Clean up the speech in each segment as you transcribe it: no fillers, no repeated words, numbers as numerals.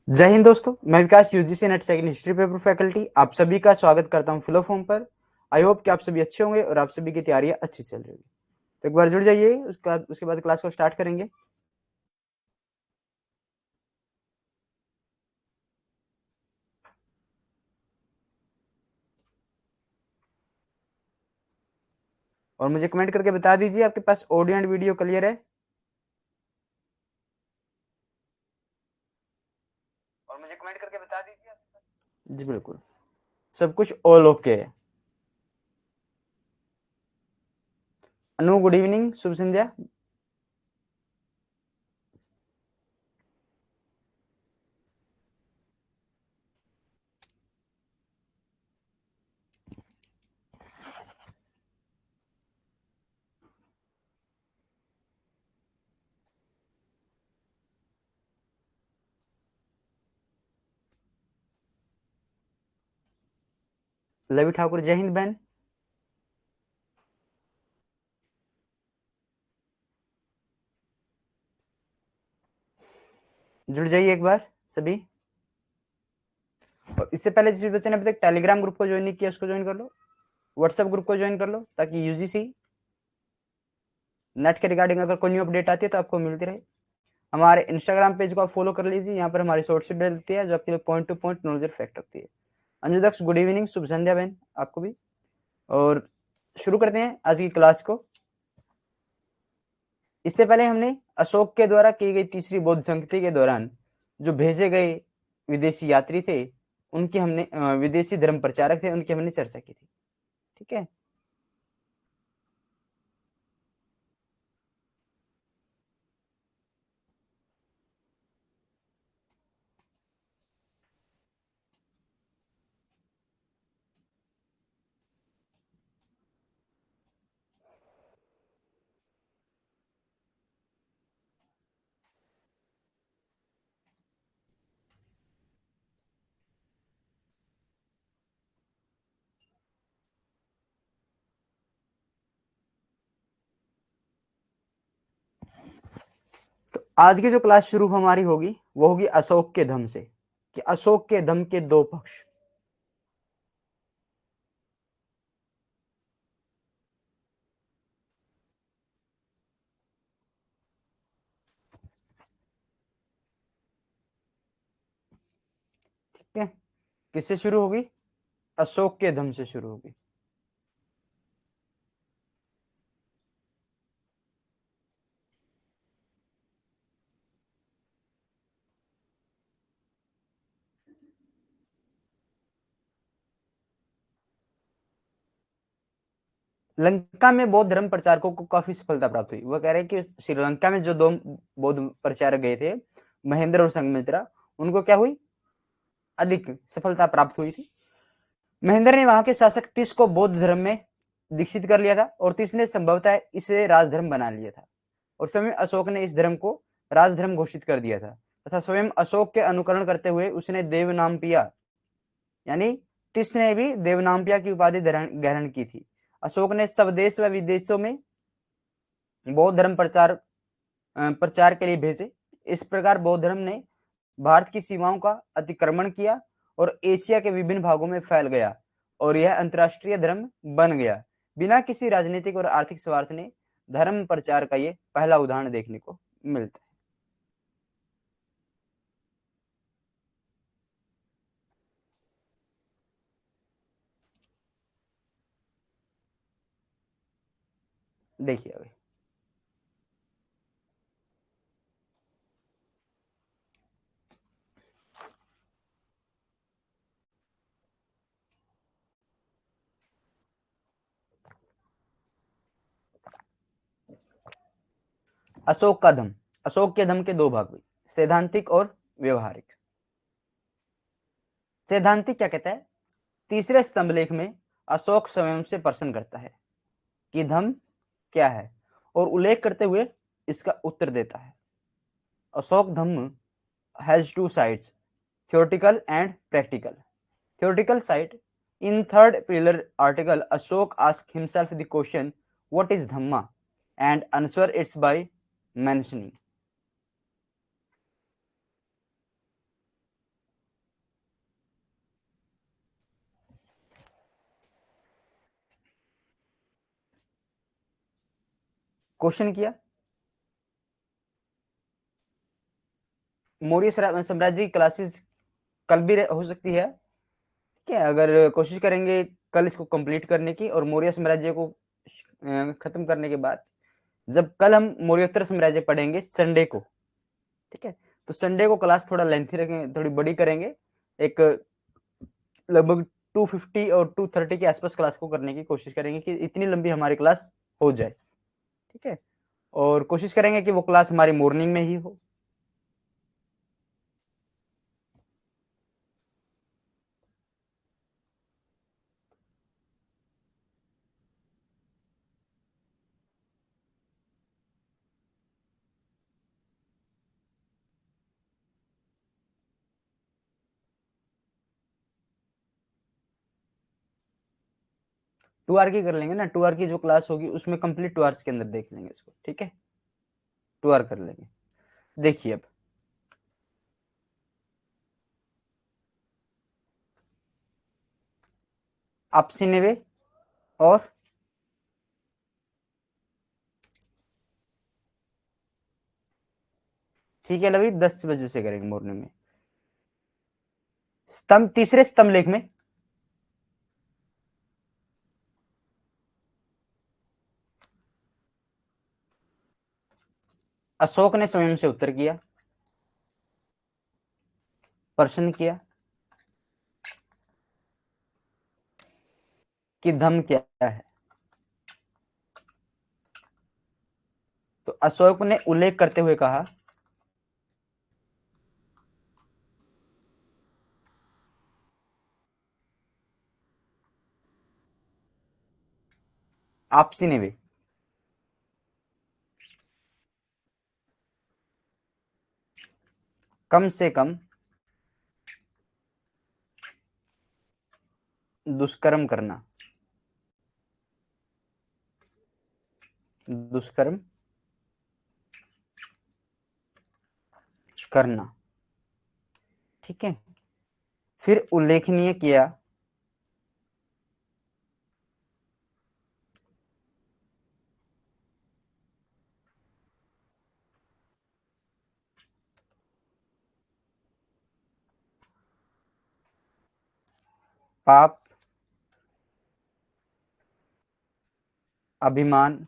जय हिंद दोस्तों, मैं Vikas UGC NET second history paper faculty आप सभी का स्वागत करता हूं फ्लो फॉर्म पर। आई होप कि आप सभी अच्छे होंगे और आप सभी की तैयारियां अच्छी चल रही होगी। तो एक बार जुड़ जाइए, उसके बाद क्लास को स्टार्ट करेंगे। और मुझे कमेंट करके बता दीजिए आपके पास ऑडियो एंड वीडियो क्लियर है। और मुझे कमेंट करके बता दीजिए। जी बिल्कुल, सब कुछ ऑल ओके है। अनु, गुड इवनिंग, शुभ संध्या। लवी ठाकुर, जय हिंद बहन। जुड़ जाइए एक बार सभी। और इससे पहले जिस बच्चे ने अभी तक टेलीग्राम ग्रुप को ज्वाइन नहीं किया उसको ज्वाइन कर लो, व्हाट्सएप ग्रुप को ज्वाइन कर लो, ताकि यूजीसी नेट के रिगार्डिंग अगर कोई न्यू अपडेट आती है तो आपको मिलती रहे। हमारे इंस्टाग्राम पेज को आप फॉलो कर लीजिए, यहाँ पर हमारी शॉर्ट्स डलती है जो आपके लिए point two point knowledge fact रखती है। अंजू दक्ष, गुड इवनिंग, शुभ संध्या बहन आपको भी। और शुरू करते हैं आज की क्लास को। इससे पहले हमने अशोक के द्वारा की गई तीसरी बौद्ध संस्कृति के दौरान जो भेजे गए विदेशी यात्री थे, उनकी हमने विदेशी धर्म प्रचारक थे, उनकी हमने चर्चा की थी। ठीक है। तो आज की जो क्लास शुरू हमारी होगी वो होगी अशोक के धम्म से, कि अशोक के धम्म के दो पक्ष। ठीक है, किससे शुरू होगी? अशोक के धम्म से शुरू होगी। लंका में बौद्ध धर्म प्रचारकों को काफी सफलता प्राप्त हुई। वो कह रहे हैं कि श्रीलंका में जो दो बौद्ध प्रचारक गए थे, महेंद्र और संघमित्रा, उनको क्या हुई? अधिक सफलता प्राप्त हुई थी। महेंद्र ने वहां के शासक तीस को बौद्ध धर्म में दीक्षित कर लिया था और तीस ने संभवतः इसे राजधर्म बना लिया था, और स्वयं अशोक ने इस धर्म को राजधर्म घोषित कर दिया था तथा स्वयं अशोक के अनुकरण करते हुए उसने देवनामपिया, यानी तीस ने भी देवनामपिया की उपाधि ग्रहण की थी। अशोक ने स्वदेश व विदेशों में बौद्ध धर्म प्रचार के लिए भेजे। इस प्रकार बौद्ध धर्म ने भारत की सीमाओं का अतिक्रमण किया और एशिया के विभिन्न भागों में फैल गया, और यह अंतरराष्ट्रीय धर्म बन गया। बिना किसी राजनीतिक और आर्थिक स्वार्थ ने धर्म प्रचार का ये पहला उदाहरण देखने को मिलता है। देखिए अभी अशोक का धम्म। अशोक के धम्म के दो भाग हुए, सैद्धांतिक और व्यवहारिक। सैद्धांतिक क्या कहता है? तीसरे स्तंभ लेख में अशोक स्वयं से प्रश्न करता है कि धम्म क्या है, और उल्लेख करते हुए इसका उत्तर देता है। अशोक धम्म has two sides, theoretical and practical. Theoretical side, in third pillar article, Ashok asks himself the question, what is Dhamma? And answer it by mentioning. Question किया। मौर्य साम्राज्य की क्लासेस कल भी हो सकती है, ठीक है, अगर कोशिश करेंगे कल इसको कंप्लीट करने की, और मौर्य साम्राज्य को खत्म करने के बाद जब कल हम मौर्योत्तर साम्राज्य पढ़ेंगे संडे को, ठीक है, तो संडे को क्लास थोड़ा लेंथी रखेंगे, थोड़ी बड़ी करेंगे, एक लगभग 250 और 230 के आसपास क्लास को करने की कोशिश करेंगे कि इतनी लंबी हमारी क्लास हो जाए, ठीक है, और कोशिश करेंगे कि वो क्लास हमारी मॉर्निंग में ही हो। टू आवर की कर लेंगे ना, 2 आवर की जो क्लास होगी उसमें कंप्लीट 2 आवर्स के अंदर देख लेंगे इसको, ठीक है, 2 आवर कर लेंगे। देखिए अब आपसी निवे और ठीक है लवी 10 बजे से करेंगे मॉर्निंग में। स्तंभ, तीसरे स्तंभ लेख में अशोक ने स्वयं से उत्तर किया, प्रश्न किया कि धम्म क्या है, तो अशोक ने उल्लेख करते हुए कहा आपसी निवे, कम से कम दुष्कर्म करना, दुष्कर्म करना, ठीक है, फिर उल्लेखनीय किया पाप, अभिमान,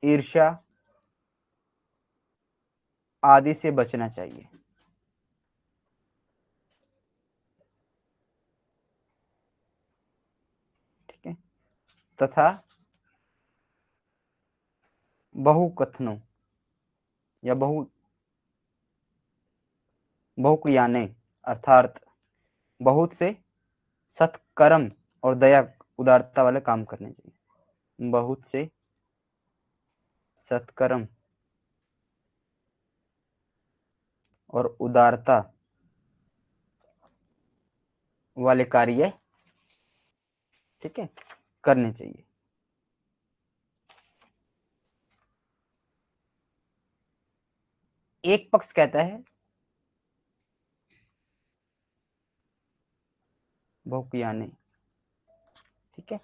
ईर्ष्या आदि से बचना चाहिए, ठीक है, तथा बहुकथनों या बहुक्रियाने अर्थात बहुत से सत्कर्म और दया उदारता वाले काम करने चाहिए, बहुत से सत्कर्म और उदारता वाले कार्य, ठीक है, करने चाहिए। एक पक्ष कहता है बहुक्रियाने, ठीक है,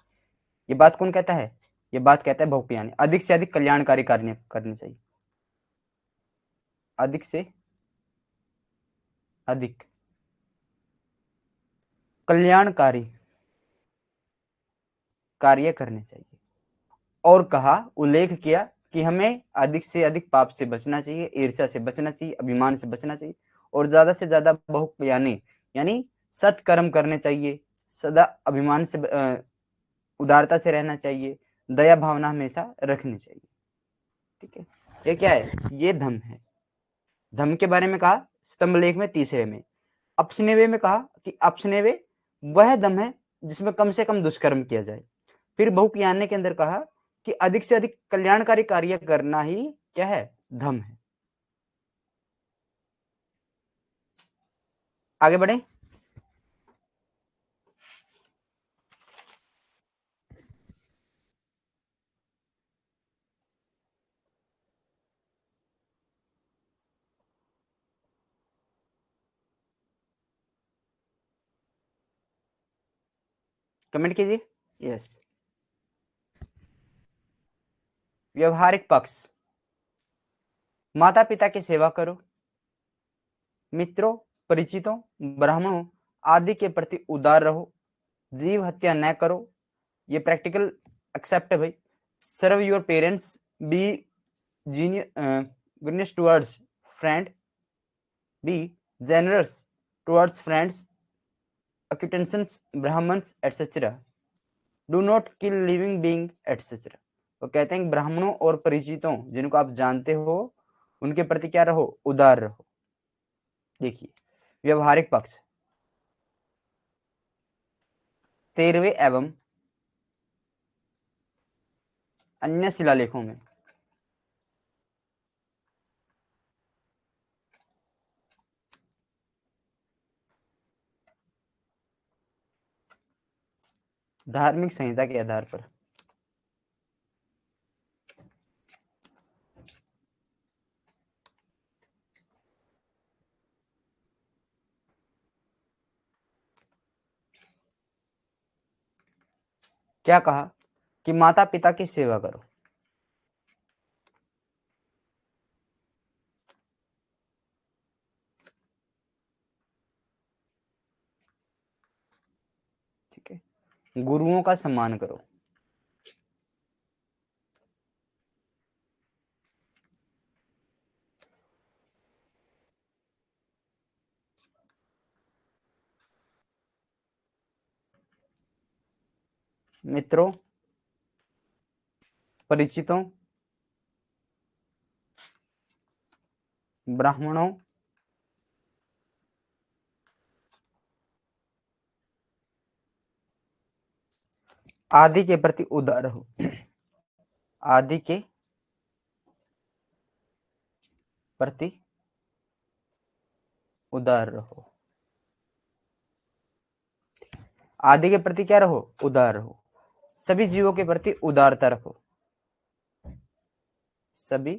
ये बात कौन कहता है, ये बात कहता है बहुक्रियाने, अधिक से अधिक कल्याणकारी कार्य करने चाहिए, अधिक से अधिक कल्याणकारी कार्य करने चाहिए, और कहा, उल्लेख किया कि हमें अधिक से अधिक पाप से बचना चाहिए, ईर्ष्या से बचना चाहिए, अभिमान से बचना चाहिए, और ज्यादा से ज्यादा बहुक्रियाने यानी सत्कर्म करने चाहिए, सदा अभिमान से उदारता से रहना चाहिए, दया भावना हमेशा रखनी चाहिए, ठीक है, ये क्या है, ये धम है। धम के बारे में कहा स्तंभ लेख में तीसरे में। अपस्नेवे में कहा कि अपस्नेवे वह दम है जिसमें कम से कम दुष्कर्म किया जाए। फिर बहुक्रियाने के अंदर कहा कि अधिक से अधिक कल्याणकारी कार्य करना ही क्या है, धम है। आगे बढ़े। कमेंट कीजिए। यस। व्यवहारिक पक्ष, माता पिता की सेवा करो, मित्रों, परिचितों, ब्राह्मणों आदि के प्रति उदार रहो, जीव हत्या न करो, ये प्रैक्टिकल एक्सेप्ट है भाई। Serve your parents, be goodness towards friend, be generous towards friends, acquaintances, Brahmans etcetera, do not kill living being etcetera. वो कहते हैं ब्राह्मणों और परिचितों जिनको आप जानते हो उनके प्रति क्या रहो, उदार रहो। देखिए व्यवहारिक पक्ष, 13वें एवं अन्य शिलालेखों में धार्मिक संहिता के आधार पर क्या कहा कि माता पिता की सेवा करो। ठीक है, गुरुओं का सम्मान करो, मित्रों, परिचितों, ब्राह्मणों आदि के प्रति उदार हो, आदि के प्रति उदार रहो, आदि के प्रति क्या रहो, उदार रहो। सभी जीवों के प्रति उदारता रखो, सभी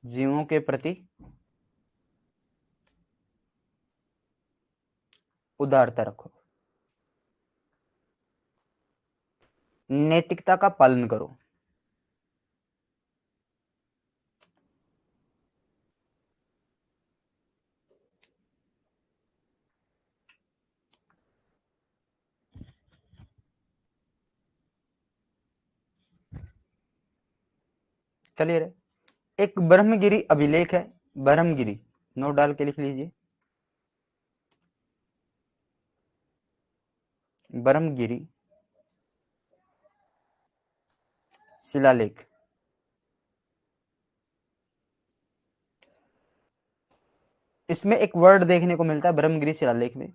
जीवों के प्रति उदारता रखो, नैतिकता का पालन करो, क्लियर है। एक ब्रह्मगिरी अभिलेख है, ब्रह्मगिरी नोट डाल के लिख लीजिए, ब्रह्मगिरी शिलालेख। इसमें एक वर्ड देखने को मिलता है ब्रह्मगिरी शिलालेख में,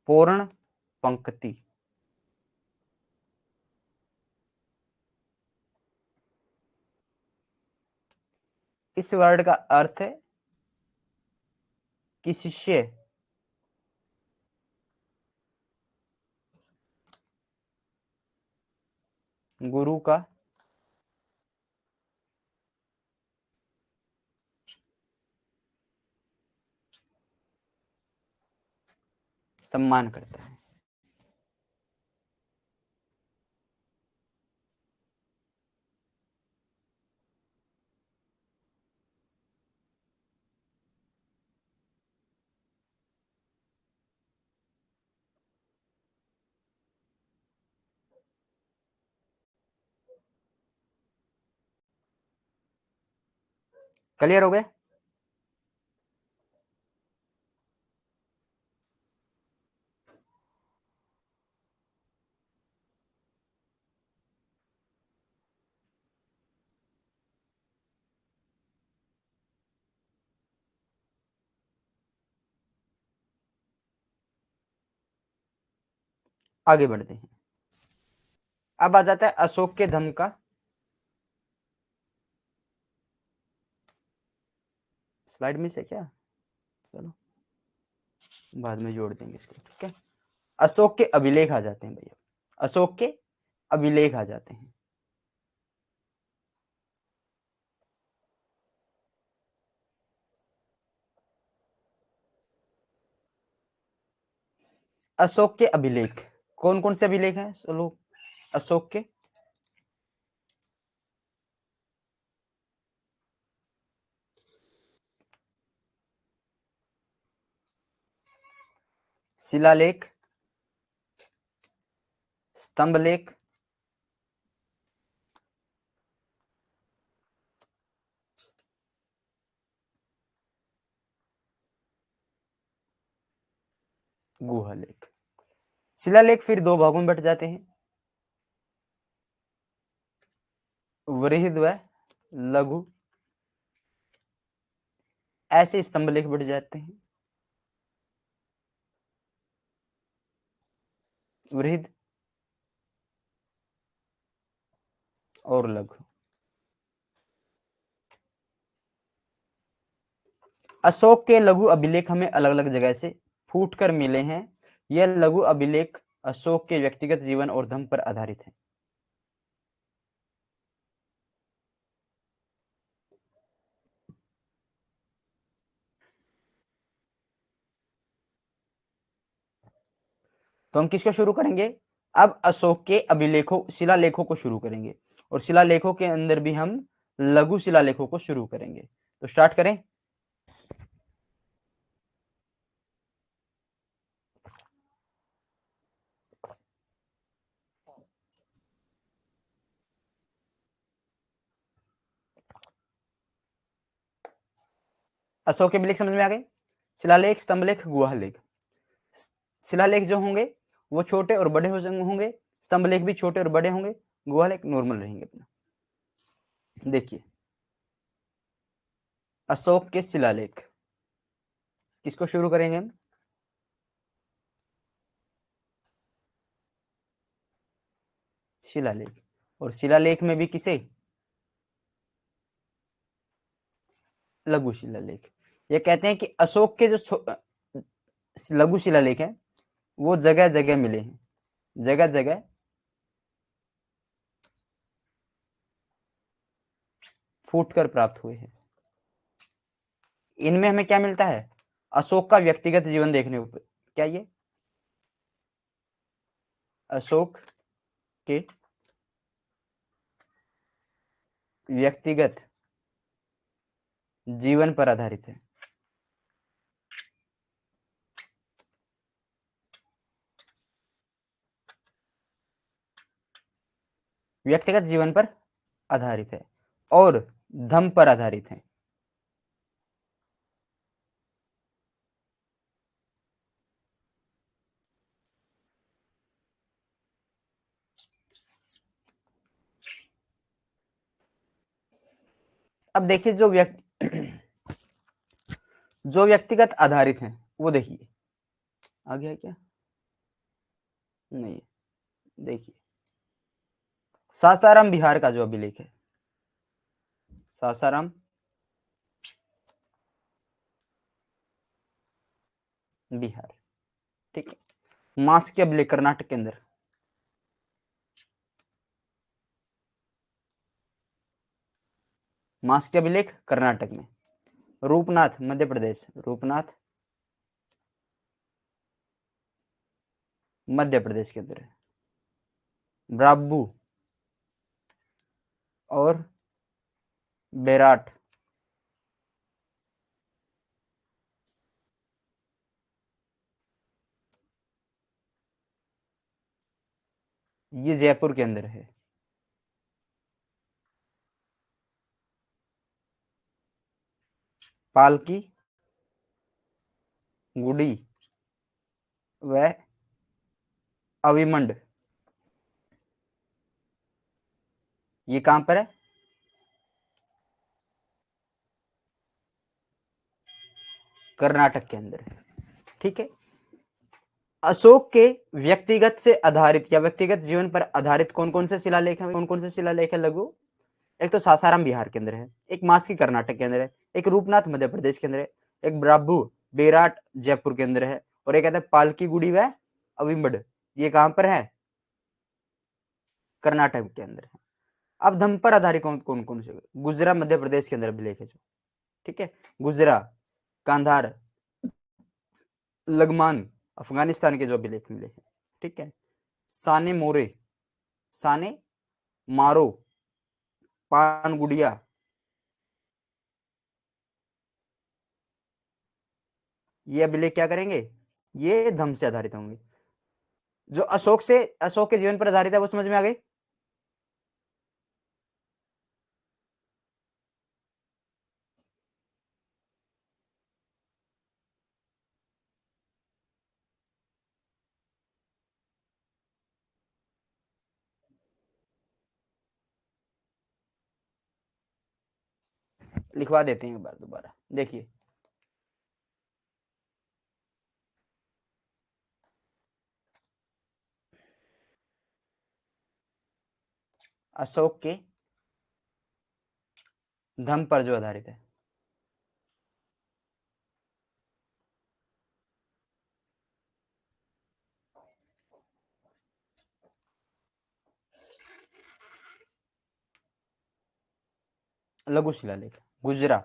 पूर्ण पंक्ति। इस वर्ड का अर्थ है कि शिष्य गुरु का सम्मान करता है। क्लियर हो गया। आगे बढ़ते हैं। अब आ जाता है अशोक के धम्म का, स्लाइड में से क्या, चलो बाद में जोड़ देंगे इसको, ठीक है। अशोक के अभिलेख आ जाते हैं भैया, अशोक के अभिलेख आ जाते हैं। अशोक के अभिलेख कौन कौन से अभिलेख हैं अशोक के? शिलालेख, स्तंभलेख, गुहालेख। शिलालेख फिर दो भागों में बट जाते हैं, वृहद व लघु। ऐसे स्तंभलेख बढ़ जाते हैं, वृहद और लघु। अशोक के लघु अभिलेख हमें अलग अलग जगह से फूटकर मिले हैं। यह लघु अभिलेख अशोक के व्यक्तिगत जीवन और धर्म पर आधारित है। तो हम किसको शुरू करेंगे? अब अशोक के अभिलेखों शिलालेखों को शुरू करेंगे, और शिलालेखों के अंदर भी हम लघु शिलालेखों को शुरू करेंगे। तो स्टार्ट करें। अशोक के अभिलेख समझ में आ गए? शिलालेख, स्तंभलेख, गुहालेख। शिलालेख जो होंगे वो छोटे और बड़े होंगे, स्तंभलेख भी छोटे और बड़े होंगे, गुहालेख नॉर्मल रहेंगे अपना। देखिए अशोक के शिलालेख, किसको शुरू करेंगे हम? शिलालेख। और शिलालेख में भी किसे? लघु शिलालेख। ये कहते हैं कि अशोक के जो लघु शिलालेख है वो जगह जगह मिले हैं, जगह जगह फूटकर प्राप्त हुए हैं। इनमें हमें क्या मिलता है? अशोक का व्यक्तिगत जीवन देखने को। क्या ये अशोक के व्यक्तिगत जीवन पर आधारित है। व्यक्तिगत जीवन पर आधारित है और धर्म पर आधारित है। अब देखिए जो व्यक्तिगत आधारित हैं वो देखिए, आ गया क्या? नहीं, देखिए सासाराम बिहार का जो अभिलेख है, सासाराम बिहार, ठीक है। मास के अभिलेख कर्नाटक के अंदर, मास के अभिलेख कर्नाटक में। रूपनाथ मध्य प्रदेश, रूपनाथ मध्य प्रदेश के अंदर है। ब्राबू और बेराट ये जयपुर के अंदर है। पालकी गुड़ी व अविमंड ये कहां पर है? कर्नाटक के अंदर है, ठीक है। अशोक के व्यक्तिगत से आधारित या व्यक्तिगत जीवन पर आधारित कौन कौन से शिलालेख हैं? कौन कौन से शिलालेख है लघु? एक तो सासाराम बिहार के अंदर है, एक मास्की कर्नाटक के अंदर है, एक रूपनाथ मध्य प्रदेश के अंदर है, एक ब्राभू बेराट जयपुर के अंदर है, और एक कहते हैं पालकी गुड़ी व अविमड ये कहां पर है? कर्नाटक के अंदर है। अब धम पर आधारित कौन कौन से? गुजरा मध्य प्रदेश के अंदर अभिलेख है जो, ठीक है। गुजरा, कांधार, लगमान अफगानिस्तान के जो अभिलेख मिले हैं, ठीक है। साने मोरे, साने मारो, पान गुड़िया। ये अभिलेख क्या करेंगे, ये धम से आधारित होंगे। जो अशोक के जीवन पर आधारित है वो समझ में आ गई। लिखवा देते हैं एक बार दोबारा, देखिए। अशोक के धम पर जो आधारित है। लघु शिलालेख गुजरा,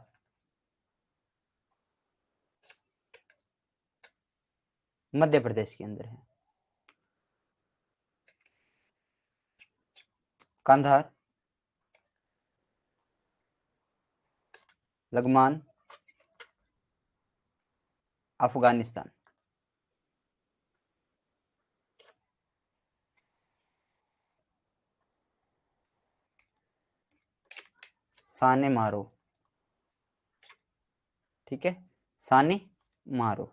मध्य प्रदेश के अंदर है। कंधार, लगमान, अफगानिस्तान। साने मारो, ठीक है, साने मारो।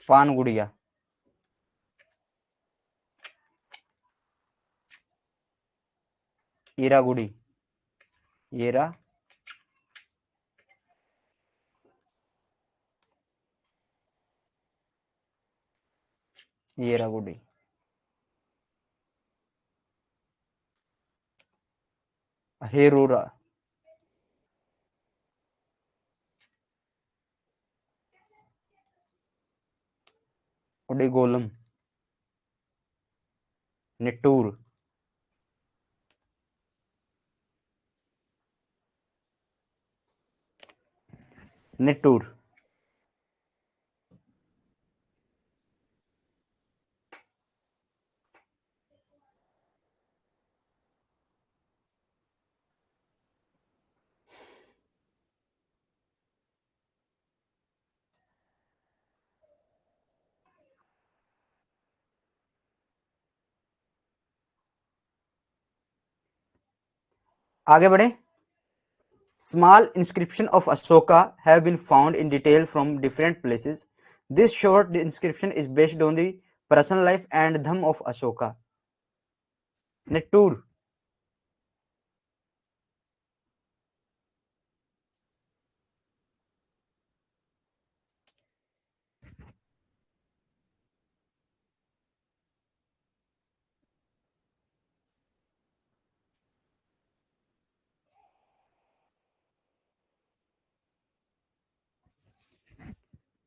पान गुड़िया, ईरागुड़ी, येरा येरागुड़ी, हेरोरा, उडिगोलम, निट्टूर, निट्टूर। आगे बढ़े। Small inscription of Ashoka have been found in detail from different places. This short inscription is based on the personal life and dham of Ashoka. Nettur,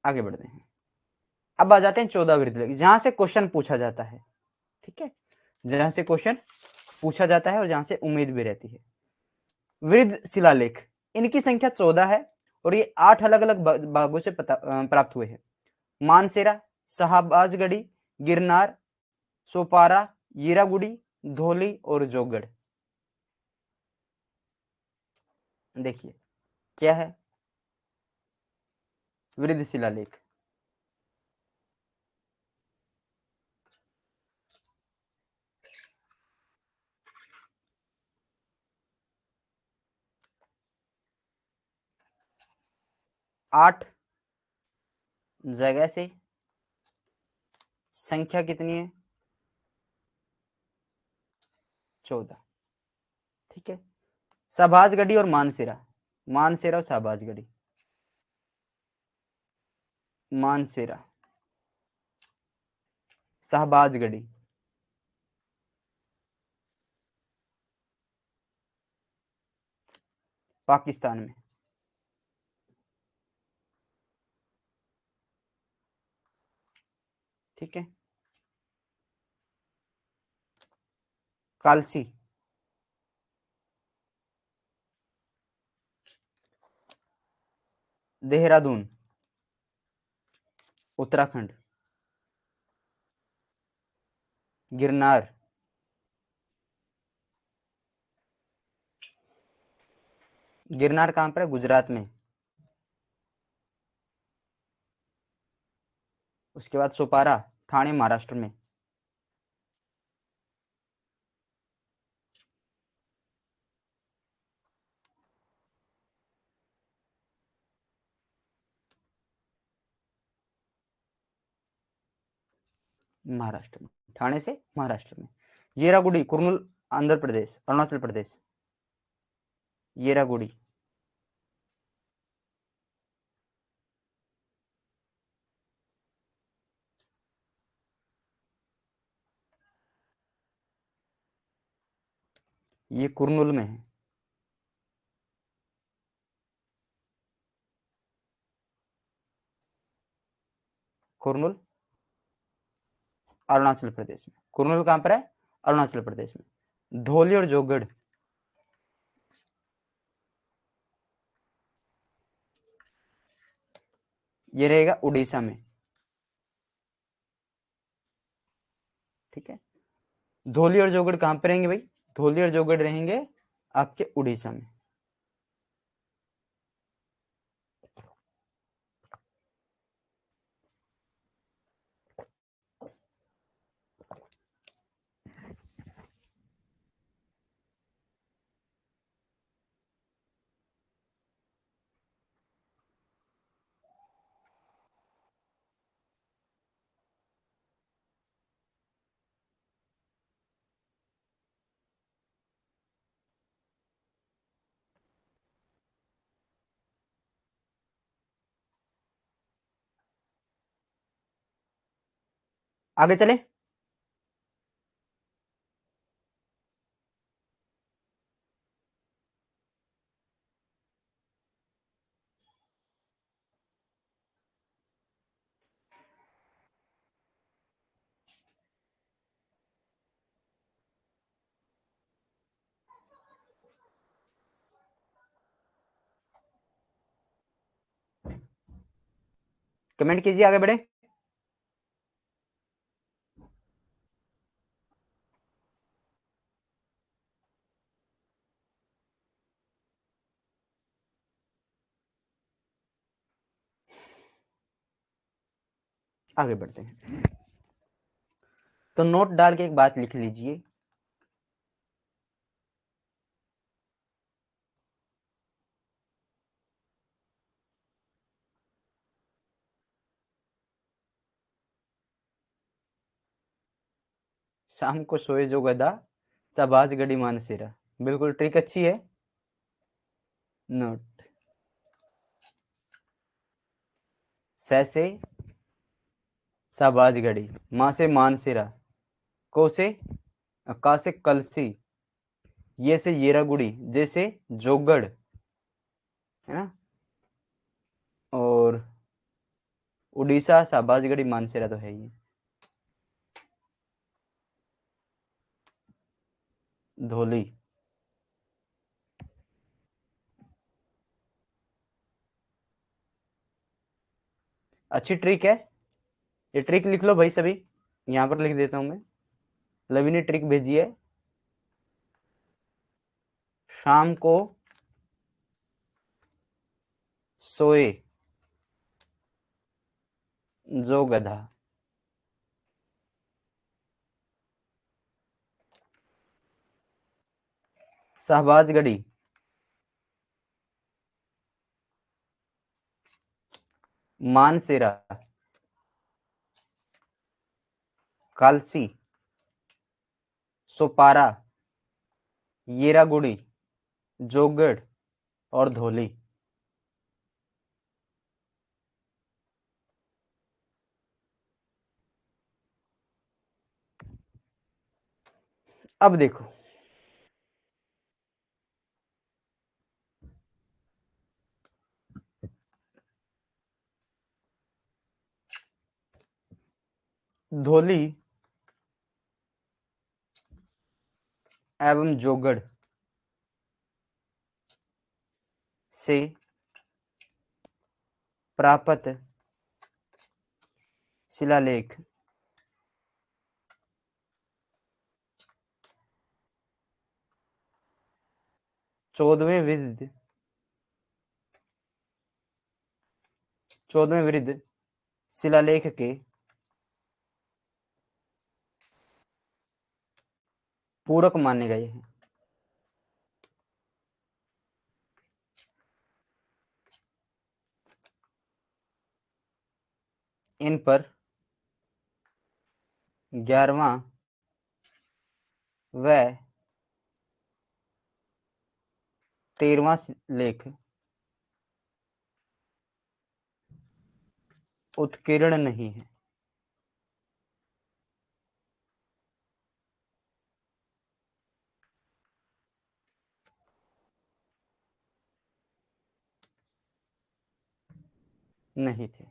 आगे बढ़ते हैं। अब आ जाते हैं 14 वृद्धलेख, जहां से क्वेश्चन पूछा जाता है। ठीक है, जहां से क्वेश्चन पूछा जाता है और जहां से उम्मीद भी रहती है। वृद्ध शिलालेख, इनकी संख्या 14 है और ये 8 अलग अलग भागों से प्राप्त हुए हैं। मानसेरा, शाहबाजगढ़ी, गिरनार, सोपारा, यीरागुड़ी, धौली और जोगढ़। देखिए क्या है वृद्ध शिलालेख। आठ जगह से, संख्या कितनी है, 14। ठीक है, शाहबाजगढ़ी और मानसेरा, मानसेरा और शाहबाजगढ़ी, मानसेरा, शाहबाजगढ़ी, पाकिस्तान में। ठीक है, कालसी, देहरादून उत्तराखंड, गिरनार, गिरनार कहाँ पर है? गुजरात में। उसके बाद सोपारा, ठाणे महाराष्ट्र में। महाराष्ट्र में, ठाणे से महाराष्ट्र में। येरागुड़ी कुर्नूल आंध्र प्रदेश, अरुणाचल प्रदेश। येरागुड़ी, ये कुर्नूल में है। कुर्नूल अरुणाचल प्रदेश में। कुर्नूल कहां पर है? अरुणाचल प्रदेश में। धौली और जोगढ़, ये रहेगा उड़ीसा में। ठीक है, धौली और जोगढ़ कहां पर रहेंगे भाई? धौली और जोगढ़ रहेंगे आपके उड़ीसा में। आगे चले। कमेंट कीजिए, आगे बढ़े। आगे बढ़ते हैं। तो नोट डाल के एक बात लिख लीजिए। शाम को सोए जो गधा, सबाज गढ़ी मानसेरा। बिल्कुल ट्रिक अच्छी है। नोट, सैसे शाहबाज गढ़ी, माँ से मानसेरा, को से का से कलसी, ये से येरागुड़ी, जैसे जोगढ़, है ना, और उड़ीसा शाहबाज गढ़ी मानसेरा तो है ही। धौली, अच्छी ट्रिक है। ये ट्रिक लिख लो भाई सभी, यहां पर लिख देता हूं मैं। लवी ने ट्रिक भेजी है। शाम को सोए जो गधा, शाहबाज गढ़ी मानसेरा, कालसी, सोपारा, येरागुड़ी, जोगढ़ और धौली। अब देखो, धौली एवं जोगढ़ से प्राप्त शिलालेख 14वें वृद्ध शिलालेख के पूरक माने गए हैं। इन पर 11वां व 13वां लेख उत्कीर्ण नहीं है। नहीं थे।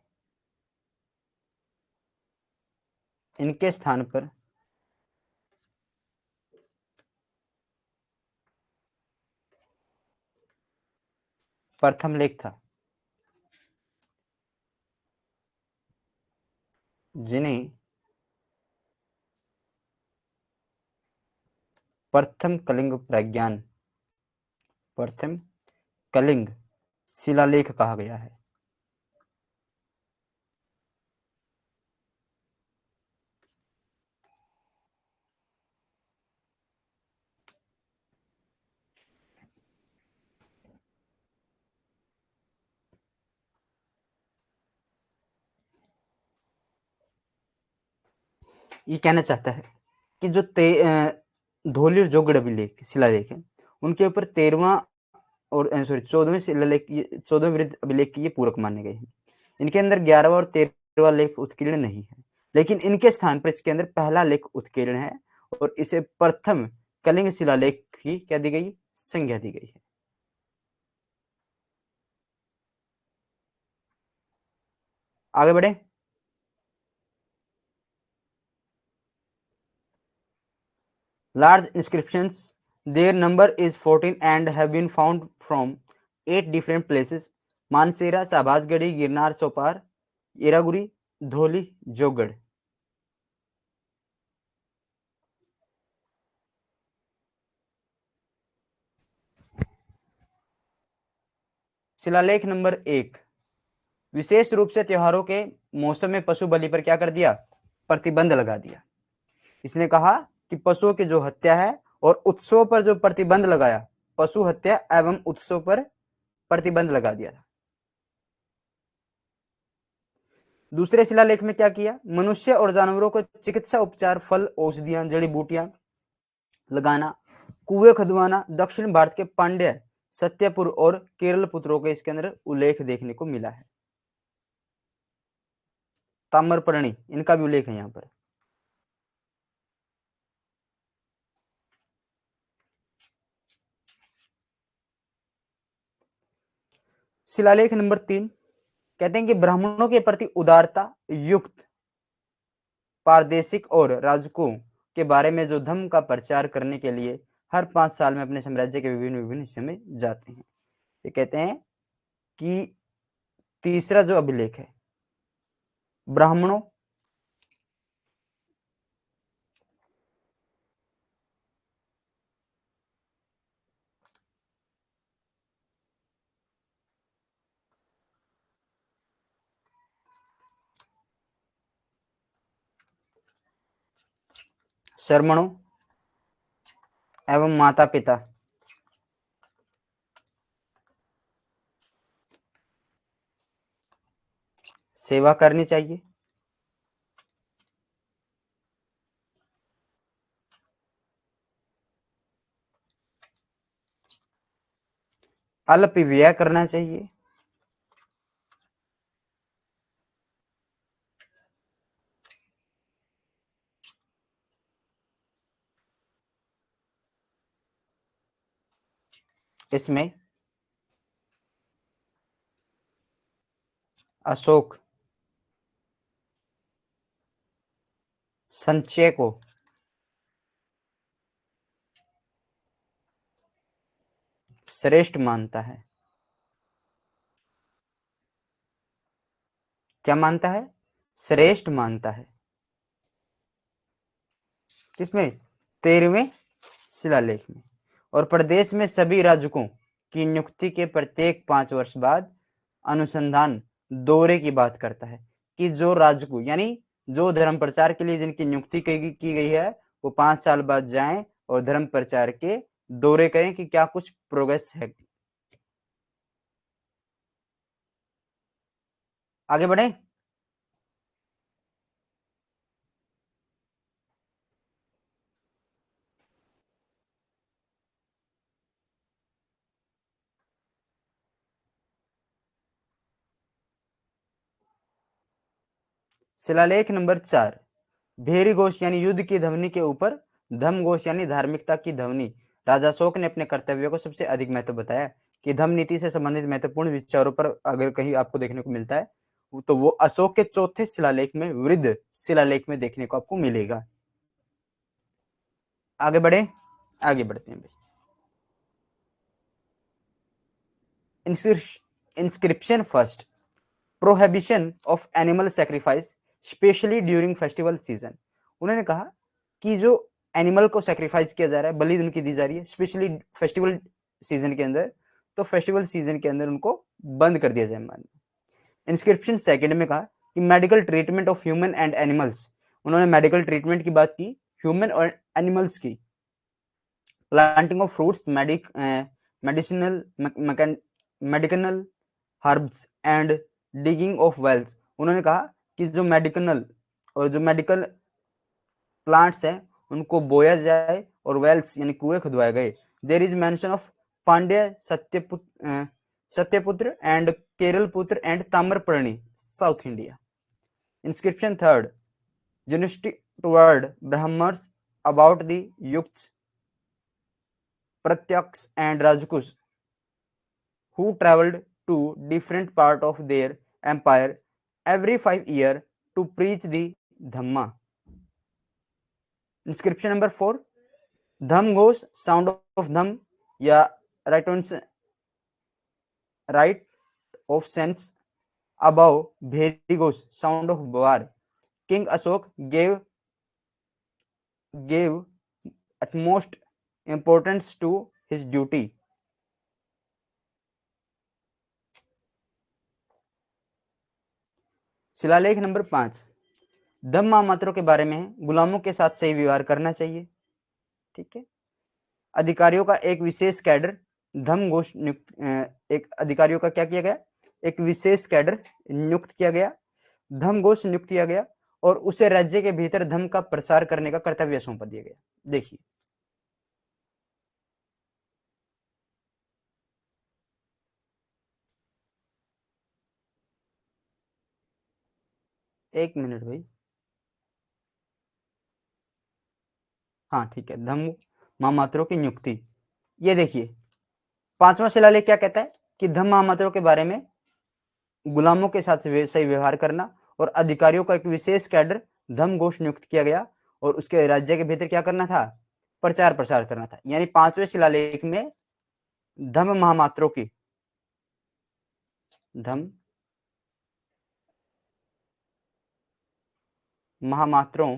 इनके स्थान पर प्रथम लेख था, जिन्हें प्रथम कलिंग शिलालेख कहा गया है। ये कहना चाहता है कि जो धोलिर जोगड़ अभिलेख शिलालेख है, उनके ऊपर 13वां और 14वें शिलालेख 14वें वृद्ध अभिलेख की ये पूरक माने गए हैं। इनके अंदर 11वां और 13वां लेख उत्कीर्ण नहीं है, लेकिन इनके स्थान पर इसके अंदर पहला लेख उत्कीर्ण है और इसे प्रथम कलिंग शिलालेख की क्या दी गई, संज्ञा दी गई है। आगे बढ़े। Large inscriptions, their number is 14 and have been found from 8 different places: Mansehra, Shahbazgarhi, Girnar, सोपार, येरागुरी, धोली, जोगढ़। शिलालेख नंबर 1, विशेष रूप से त्योहारों के मौसम में पशु बलि पर क्या कर दिया, प्रतिबंध लगा दिया। इसने कहा कि पशुओं की जो हत्या है और उत्सव पर जो प्रतिबंध लगाया, पशु हत्या एवं उत्सव पर प्रतिबंध लगा दिया था। दूसरे शिलालेख में क्या किया, मनुष्य और जानवरों को चिकित्सा उपचार, फल, औषधियां, जड़ी बूटियां लगाना, कुएं खुदवाना दक्षिण भारत के पांड्य, सत्यपुर और केरल पुत्रों के इसके अंदर उल्लेख देखने को मिला है। ताम्रपर्णी, इनका भी उल्लेख है यहाँ पर। शिलालेख नंबर 3 कहते हैं कि ब्राह्मणों के प्रति उदारता युक्त पारदेशिक और राजकों के बारे में जो धर्म का प्रचार करने के लिए हर 5 साल में अपने साम्राज्य के विभिन्न विभिन्न हिस्सों में जाते हैं। ये कहते हैं कि तीसरा जो अभिलेख है, ब्राह्मणों शर्मणों एवं माता पिता सेवा करनी चाहिए। अल्प व्यय करना चाहिए। इसमें अशोक संचय को श्रेष्ठ मानता है। क्या मानता है? श्रेष्ठ मानता है। किसमें? 13वें शिलालेख में। और प्रदेश में सभी राजकों की नियुक्ति के प्रत्येक 5 वर्ष बाद अनुसंधान दौरे की बात करता है कि जो राजकु यानी जो धर्म प्रचार के लिए जिनकी नियुक्ति की गई है वो 5 साल बाद जाएं और धर्म प्रचार के दौरे करें कि क्या कुछ प्रोग्रेस है। आगे बढ़े। शिलालेख नंबर 4, भेरी घोष यानी युद्ध की ध्वनि के ऊपर धम्म घोष यानी धार्मिकता की ध्वनि। राजा अशोक ने अपने कर्तव्यों को सबसे अधिक महत्व बताया कि धम्म नीति से संबंधित महत्वपूर्ण विचारों पर अगर कहीं आपको देखने को मिलता है तो वो अशोक के चौथे शिलालेख में, वृद्ध शिलालेख में देखने को आपको मिलेगा। आगे बढ़े। आगे बढ़ते हैं भाई। Inscription first, prohibition of animal sacrifice specially during festival season. उन्होंने कहा कि जो एनिमल को सैक्रिफाइस किया जा रहा है, बलि उनकी दी जा रही है स्पेशली फेस्टिवल सीजन के अंदर, तो फेस्टिवल सीजन के अंदर उनको बंद कर दिया जाए मानना। इंस्क्रिप्शन सेकंड में कहा कि medical treatment of human and animals. उन्होंने मेडिकल ट्रीटमेंट की बात की, ह्यूमन और एनिमल्स की। Planting of fruits, medicinal medical herbs and digging of wells. उन्होंने कहा कि जो मेडिकल और जो मेडिकल प्लांट्स हैं उनको बोया जाए और वेल्स यानी कुएं खुदवाए गए। There is mention of Pandya Satyaputra and Keralaputra and Tamraparni, south India. Inscription third, generosity toward Brahmans about the Yuktas, प्रत्यक्ष एंड राजकुश who traveled to different part of their empire every 5 years to preach the Dhamma. Inscription number 4, धम Ghosh sound of dhamma या right of sense अबाउ bheri ghosh sound of war. King Ashoka gave utmost importance to his duty. शिलालेख number 5, dhamma महामात्रों के बारे में है, गुलामों के साथ सही व्यवहार करना चाहिए। ठीक है। अधिकारियों का एक विशेष कैडर धम्म घोष नियुक्त, एक अधिकारियों का क्या किया गया, एक विशेष कैडर नियुक्त किया गया, धम्म घोष नियुक्त किया गया और उसे राज्य के भीतर धम्म का प्रसार करने का कर्तव्य सौंपा दिया गया। देखिए, एक मिनट भाई। हाँ ठीक है, धम्म महामात्रों की नियुक्ति। ये देखिए, 5वां शिलालेख क्या कहता है कि धम्म महामात्रों के बारे में गुलामों के साथ सही व्यवहार करना और अधिकारियों का एक विशेष कैडर धम्म घोष नियुक्त किया गया और उसके राज्य के भीतर क्या करना था, प्रचार प्रसार करना था। यानी 5वें शिलालेख में धम्म महामात्रों की, धम्म महामात्रों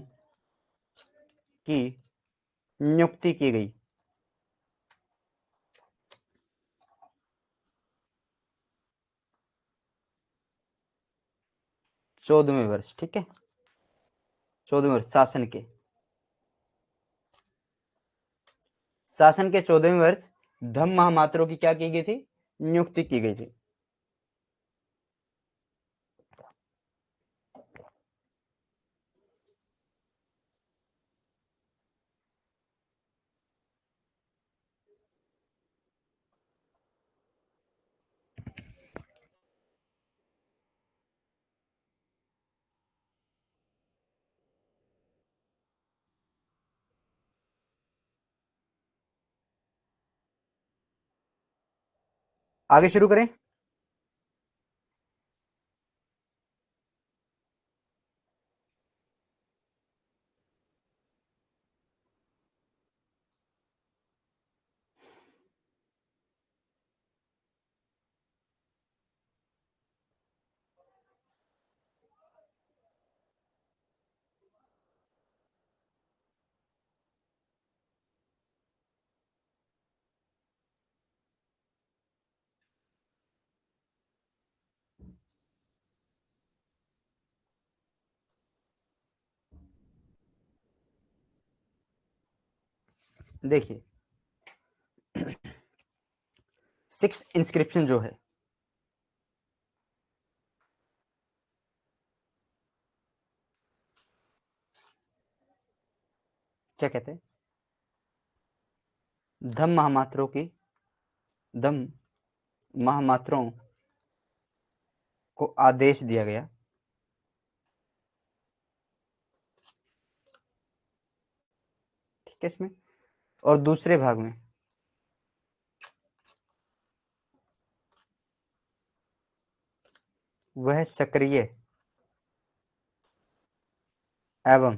की नियुक्ति की गई। चौदहवें वर्ष, ठीक है, 14वें वर्ष शासन के 14वें वर्ष धम्म महामात्रों की क्या की गई थी, नियुक्ति की गई थी। आगे शुरू करें। देखिए 6 इंस्क्रिप्शन जो है, क्या कहते हैं, धम महामात्रों की, धम महामात्रों को आदेश दिया गया ठीक है इसमें। और दूसरे भाग में वह सक्रिय एवं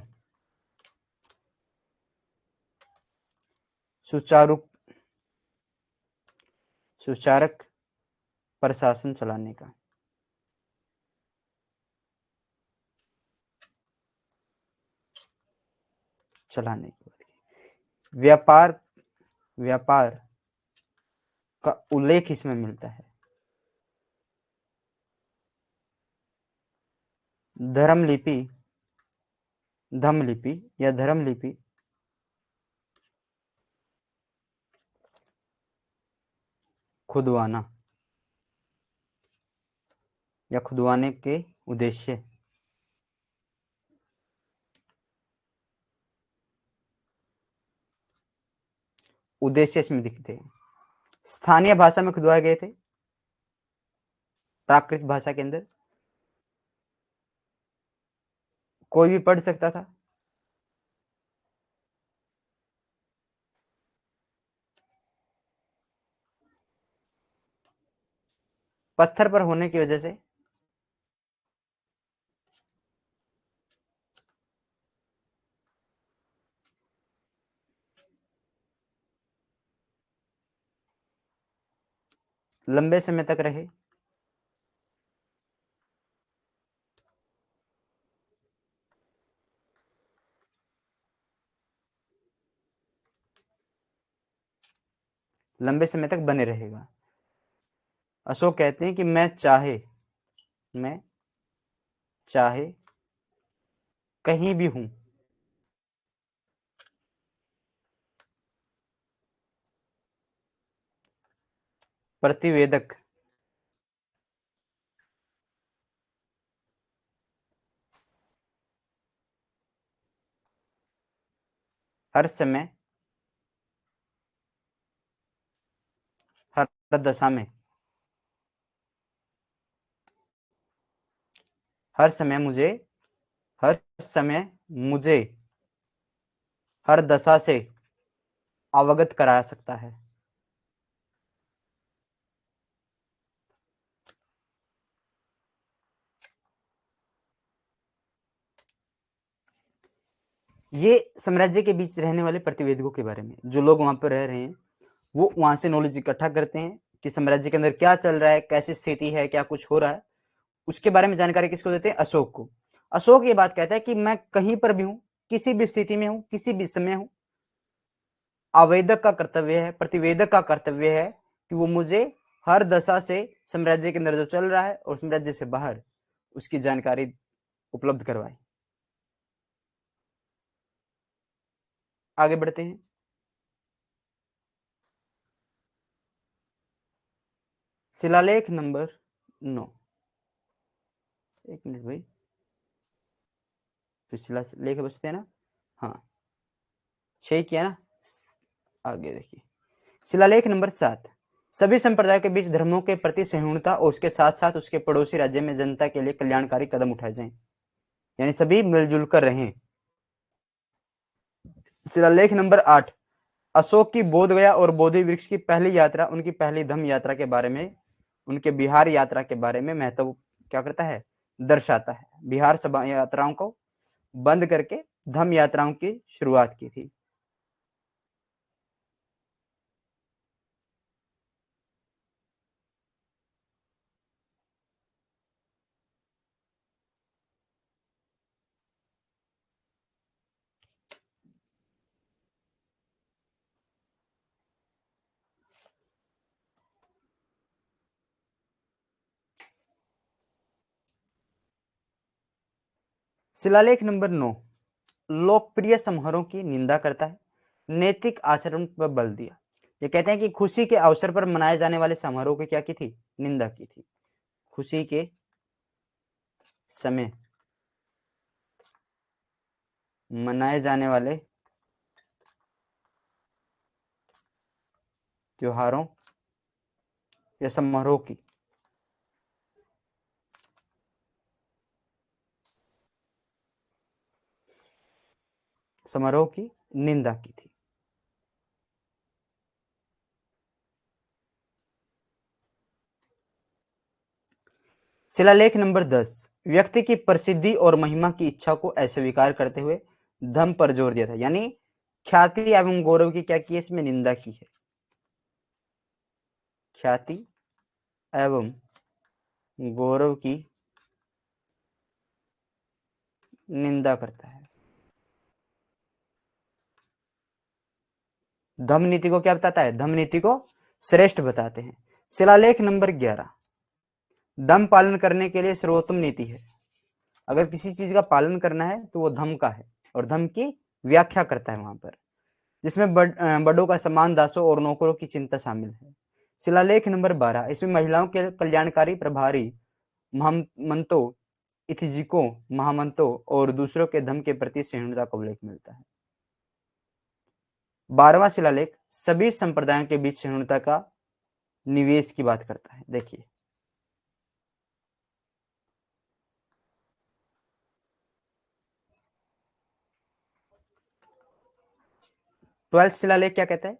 सुचारक प्रशासन चलाने की बात की। व्यापार का उल्लेख इसमें मिलता है। धम्मलिपि या धर्मलिपि खुदवाना या खुदवाने के उद्देश्य इसमें दिखते हैं। स्थानीय भाषा में खुदवाए गए थे, प्राकृत भाषा के अंदर कोई भी पढ़ सकता था। पत्थर पर होने की वजह से लंबे समय तक रहे। लंबे समय तक बने रहेगा। अशोक कहते हैं कि मैं चाहे कहीं भी हूं, प्रतिवेदक हर समय हर दशा में हर समय मुझे हर दशा से अवगत करा सकता है। ये साम्राज्य के बीच रहने वाले प्रतिवेदकों के बारे में, जो लोग वहां पर रह रहे हैं वो वहां से नॉलेज इकट्ठा करते हैं कि साम्राज्य के अंदर क्या चल रहा है, कैसी स्थिति है, क्या कुछ हो रहा है, उसके बारे में जानकारी किसको देते हैं? अशोक को। अशोक ये बात कहता है कि मैं कहीं पर भी हूं, किसी भी स्थिति में हूं, किसी भी समय हूं, आवेदक का कर्तव्य है, प्रतिवेदक का कर्तव्य है कि वो मुझे हर दशा से साम्राज्य के अंदर जो चल रहा है और साम्राज्य से बाहर उसकी जानकारी उपलब्ध करवाए। आगे बढ़ते हैं। शिलालेख नंबर 9। एक मिनट भाई, फिर शिलालेख बचते हैं ना। हाँ 6 किया ना। आगे देखिए शिलालेख नंबर 7। सभी संप्रदायों के बीच धर्मों के प्रति सहिष्णुता और उसके साथ साथ उसके पड़ोसी राज्य में जनता के लिए कल्याणकारी कदम उठाए जाएं, यानी सभी मिलजुल कर रहें। शिलालेख नंबर 8। अशोक की बोध गया और बोधि वृक्ष की पहली यात्रा, उनकी पहली धम्म यात्रा के बारे में, उनके बिहार यात्रा के बारे में महत्व क्या करता है? दर्शाता है। बिहार सभा यात्राओं को बंद करके धम्म यात्राओं की शुरुआत की थी। शिलालेख नंबर 9 लोकप्रिय समारोह की निंदा करता है। नैतिक आचरण पर बल दिया। ये कहते हैं कि खुशी के अवसर पर मनाए जाने वाले समारोह की क्या की थी? निंदा की थी। खुशी के समय मनाए जाने वाले त्योहारों या समारोह की निंदा की थी। शिलालेख नंबर 10, व्यक्ति की प्रसिद्धि और महिमा की इच्छा को अस्वीकार करते हुए धर्म पर जोर दिया था। यानी ख्याति एवं गौरव की क्या की है? इसमें निंदा की है। ख्याति एवं गौरव की निंदा करता है। धम्म नीति को क्या बताता है? धम्म नीति को श्रेष्ठ बताते हैं। शिलालेख नंबर 11, धम्म पालन करने के लिए सर्वोत्तम नीति है। अगर किसी चीज का पालन करना है तो वो धम्म का है, और धम्म की व्याख्या करता है वहां पर, जिसमें बड़ों का सम्मान, दासों और नौकरों की चिंता शामिल है। शिलालेख नंबर 12, इसमें महिलाओं के कल्याणकारी प्रभारी महंतों, इथिजिकों, महामंतों और दूसरों के धर्म के प्रति सहिष्णुता का उल्लेख मिलता है। 12वां शिलालेख सभी संप्रदायों के बीच सहिष्णुता का निवेश की बात करता है। देखिए, 12वां शिलालेख क्या कहता है?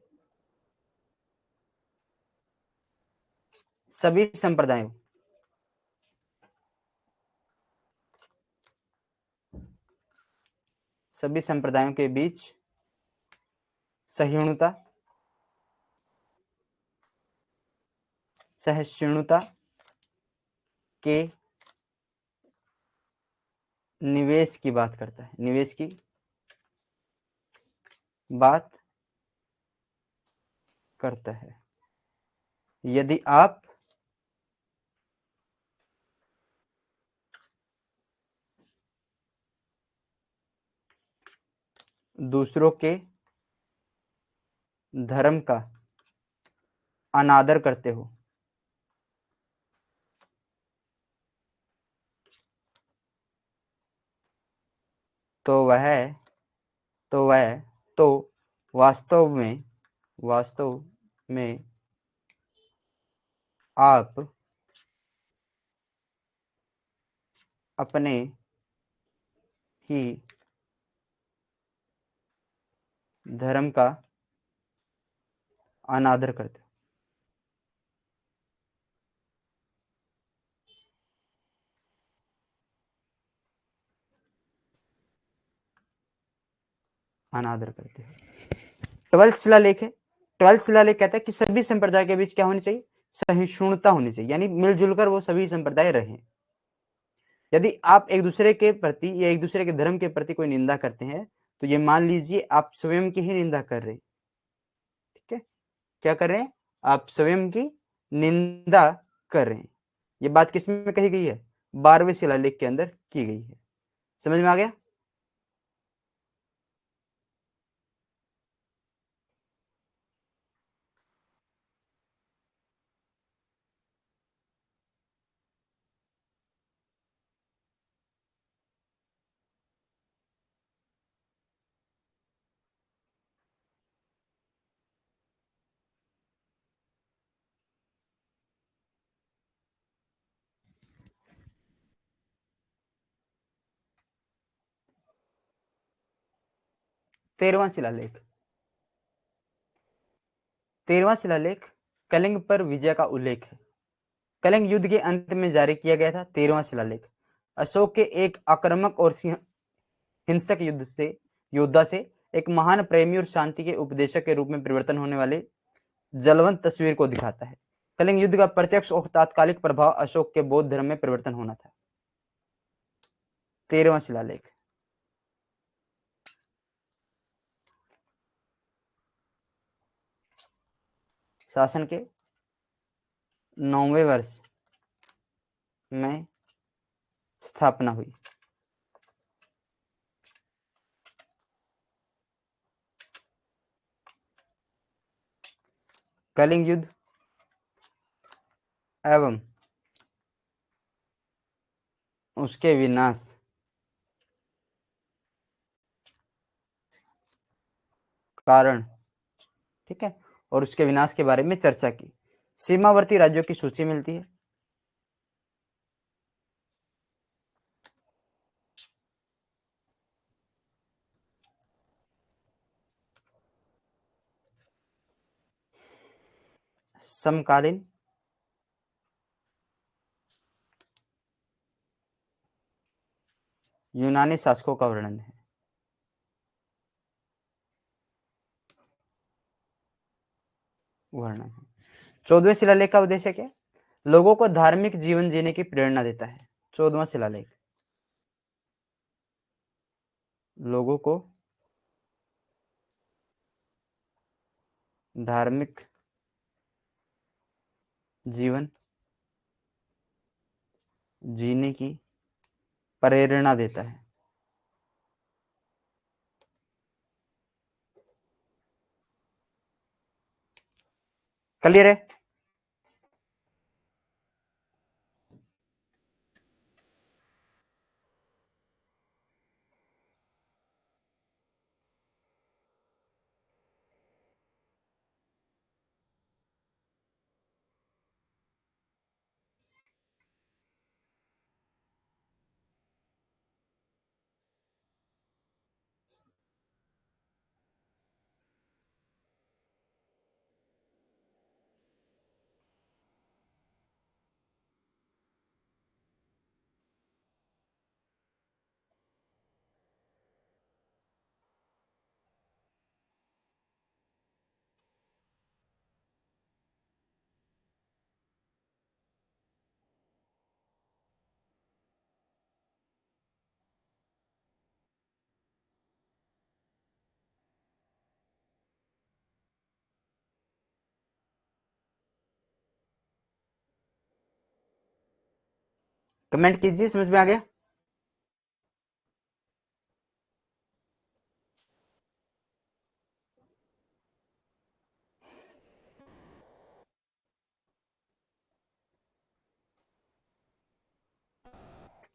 सभी संप्रदायों के बीच सहिष्णुता के निवेश की बात करता है। निवेश की बात करता है। यदि आप दूसरों के धर्म का अनादर करते हो तो वह तो वास्तव में आप अपने ही धर्म का अनादर करते हो। अनादर करते हो। 12वां शिलालेख है। 12वां शिलालेख कहता है कि सभी संप्रदाय के बीच क्या होनी चाहिए? सहिष्णुता होनी चाहिए, यानी मिलजुल कर वो सभी संप्रदाय रहें। यदि आप एक दूसरे के प्रति या एक दूसरे के धर्म के प्रति कोई निंदा करते हैं तो ये मान लीजिए आप स्वयं की ही निंदा कर रहे हैं। ठीक है, क्या कर रहे हैं? आप स्वयं की निंदा कर रहे हैं। ये बात किसमें कही गई है? 12वें शिलालेख के अंदर की गई है। समझ में आ गया? तेरहवां शिलालेख। 13वां शिलालेख कलिंग पर विजय का उल्लेख है। कलिंग युद्ध के अंत में जारी किया गया था 13वां शिलालेख। अशोक के एक आक्रामक और हिंसक योद्धा से एक महान प्रेमी और शांति के उपदेशक के रूप में परिवर्तन होने वाले जलवंत तस्वीर को दिखाता है। कलिंग युद्ध का प्रत्यक्ष और तात्कालिक प्रभाव अशोक के बौद्ध धर्म में परिवर्तन होना था। 13वां शिलालेख। शासन के 9वें वर्ष में स्थापना हुई। कलिंग युद्ध एवं उसके विनाश कारण, ठीक है, और उसके विनाश के बारे में चर्चा की। सीमावर्ती राज्यों की सूची मिलती है। समकालीन यूनानी शासकों का वर्णन है। वर्णन है। 14वें शिलालेख का उद्देश्य क्या है? लोगों को धार्मिक जीवन जीने की प्रेरणा देता है। 14वां शिलालेख लोगों को धार्मिक जीवन जीने की प्रेरणा देता है। क्लियर है? कमेंट कीजिए, समझ में आ गया?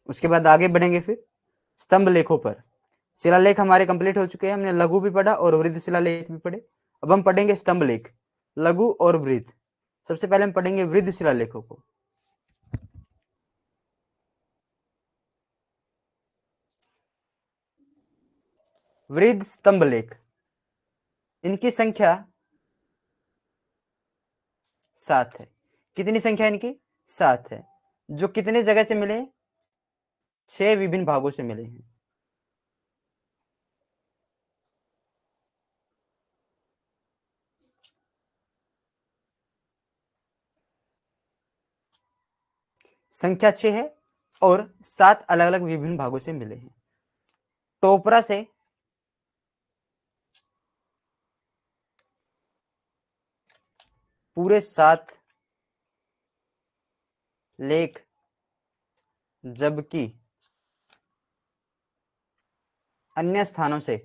उसके बाद आगे बढ़ेंगे फिर स्तंभ लेखों पर। शिलालेख हमारे कंप्लीट हो चुके हैं। हमने लघु भी पढ़ा और वृद्ध शिलालेख भी पढ़े। अब हम पढ़ेंगे स्तंभ लेख, लघु और वृद्ध। सबसे पहले हम पढ़ेंगे वृद्ध शिलालेखों को। वृद्ध स्तंभ लेख, इनकी संख्या 7 है। कितनी संख्या इनकी? 7 है। जो कितने जगह से मिले? 6 विभिन्न भागों से मिले हैं। संख्या 6 है और 7 अलग अलग विभिन्न भागों से मिले हैं। टोपरा से पूरे 7 लेख, जबकि अन्य स्थानों से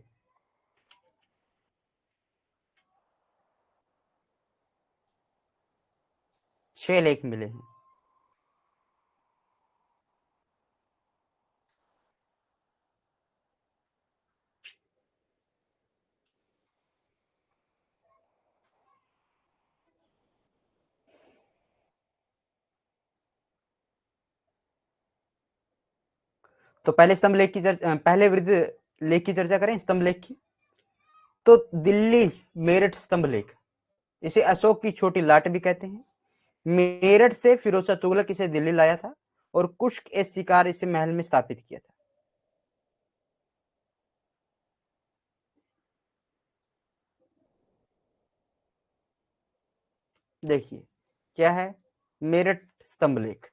6 लेख मिले हैं। तो पहले स्तंभ लेख की चर्चा, पहले वृद्ध लेख की चर्चा करें, स्तंभ लेख की। तो दिल्ली मेरठ स्तंभ लेख, इसे अशोक की छोटी लाट भी कहते हैं। मेरठ से फिरोज शाह तुगलक इसे दिल्ली लाया था और कुश्क ए शिकार इसे महल में स्थापित किया था। देखिए क्या है, मेरठ स्तंभ लेख,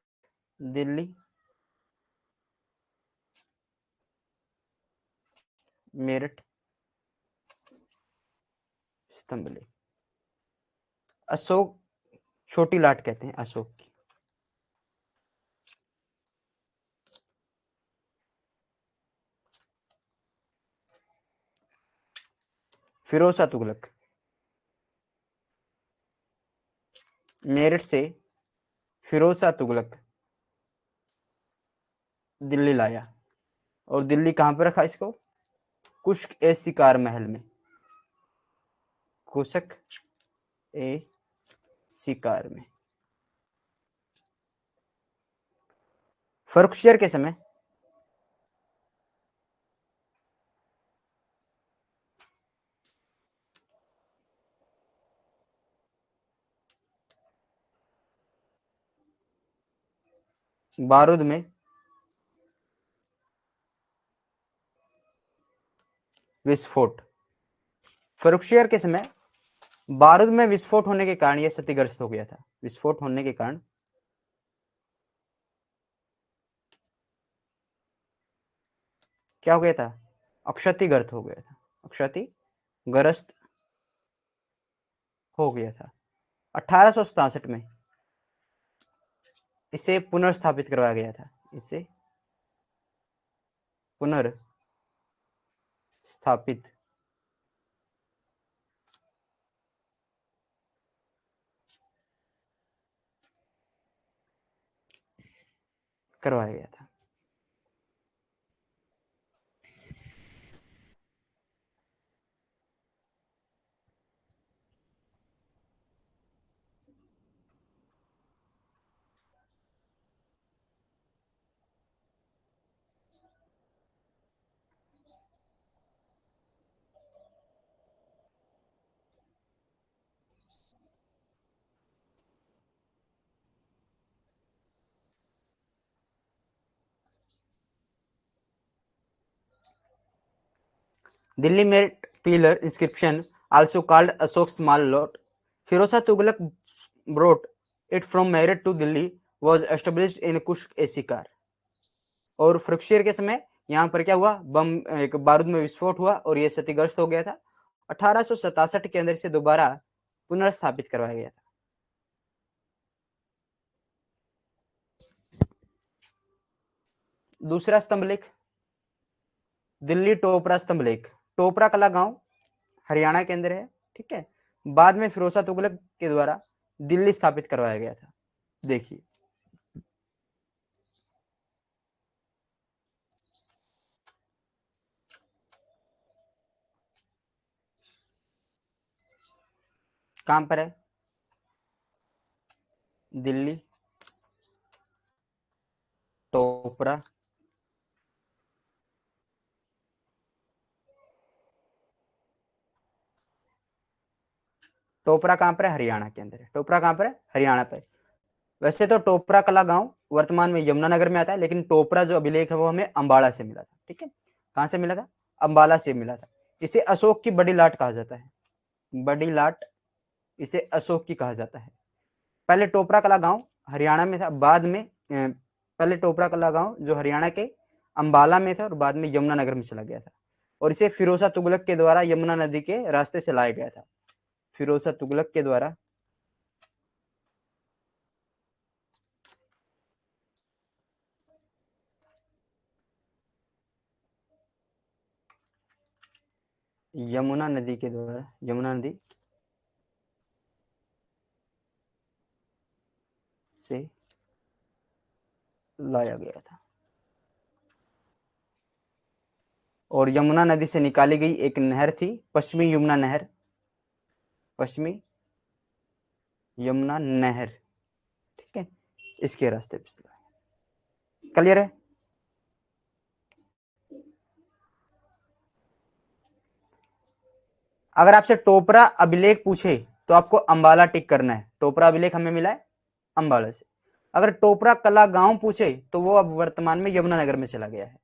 दिल्ली मेरठ स्तंभ लेख। अशोक छोटी लाट कहते हैं अशोक की। फिरोज शाह तुगलक मेरठ से फिरोज शाह तुगलक दिल्ली लाया, और दिल्ली कहां पर रखा इसको? कुश्क ए शिकार महल में, कुशक ए शिकार में। फर्रुखसियर के समय बारूद में विस्फोट, फर्रुखसियर के समय बारूद में विस्फोट होने के कारण यह क्षतिग्रस्त हो गया था। विस्फोट होने के कारण क्या हो गया था? अक्षतिग्रस्त हो गया था, अक्षतिग्रस्त हो गया था। 1867 में इसे पुनर्स्थापित करवाया गया था, इसे पुनर्स्थापित करवाया गया था। Delhi Meerut pillar inscription, also called Ashok small lot, Firoz Shah Tughlaq brought it from Meerut to Delhi, was established in Kushk ए शिकार। और फर्रुखसियर के समय यहाँ पर क्या हुआ? बम, एक बारूद में विस्फोट हुआ और यह क्षतिग्रस्त हो गया था। 1867 के अंदर इसे दोबारा पुनर्स्थापित करवाया गया था। दूसरा स्तंभ लेख, दिल्ली टोपरा स्तंभ लेख। टोपरा कला गांव हरियाणा के अंदर है, ठीक है। बाद में फिरोज शाह तुगलक के द्वारा दिल्ली स्थापित करवाया गया था। देखिए कहां पर है? दिल्ली टोपरा टोपरा कहां पर है? हरियाणा के अंदर है। टोपरा कहां पर है? हरियाणा पर। वैसे तो टोपरा कला गांव वर्तमान में यमुनानगर में आता है, लेकिन टोपरा जो अभिलेख है वो हमें अंबाला से मिला था, ठीक है। कहां से मिला था? अंबाला से मिला था। इसे अशोक की बड़ी लाट कहा जाता है, बड़ी लाट इसे अशोक की कहा जाता है। पहले टोपरा कला गांव हरियाणा में था, बाद में पहले टोपरा कला गांव जो हरियाणा के अंबाला में था और बाद में यमुनानगर में चला गया था। और इसे फिरोज शाह तुगलक के द्वारा यमुना नदी के रास्ते से लाया गया था। फिरोज शाह तुगलक के द्वारा यमुना नदी के द्वारा, यमुना नदी से लाया गया था। और यमुना नदी से निकाली गई एक नहर थी, पश्चिमी यमुना नहर, पश्चिमी यमुना नहर, ठीक है। इसके रास्ते पे क्लियर है? अगर आपसे टोपरा अभिलेख पूछे तो आपको अंबाला टिक करना है। टोपरा अभिलेख हमें मिला है अंबाला से। अगर टोपरा कला गांव पूछे तो वो अब वर्तमान में यमुनानगर में चला गया है।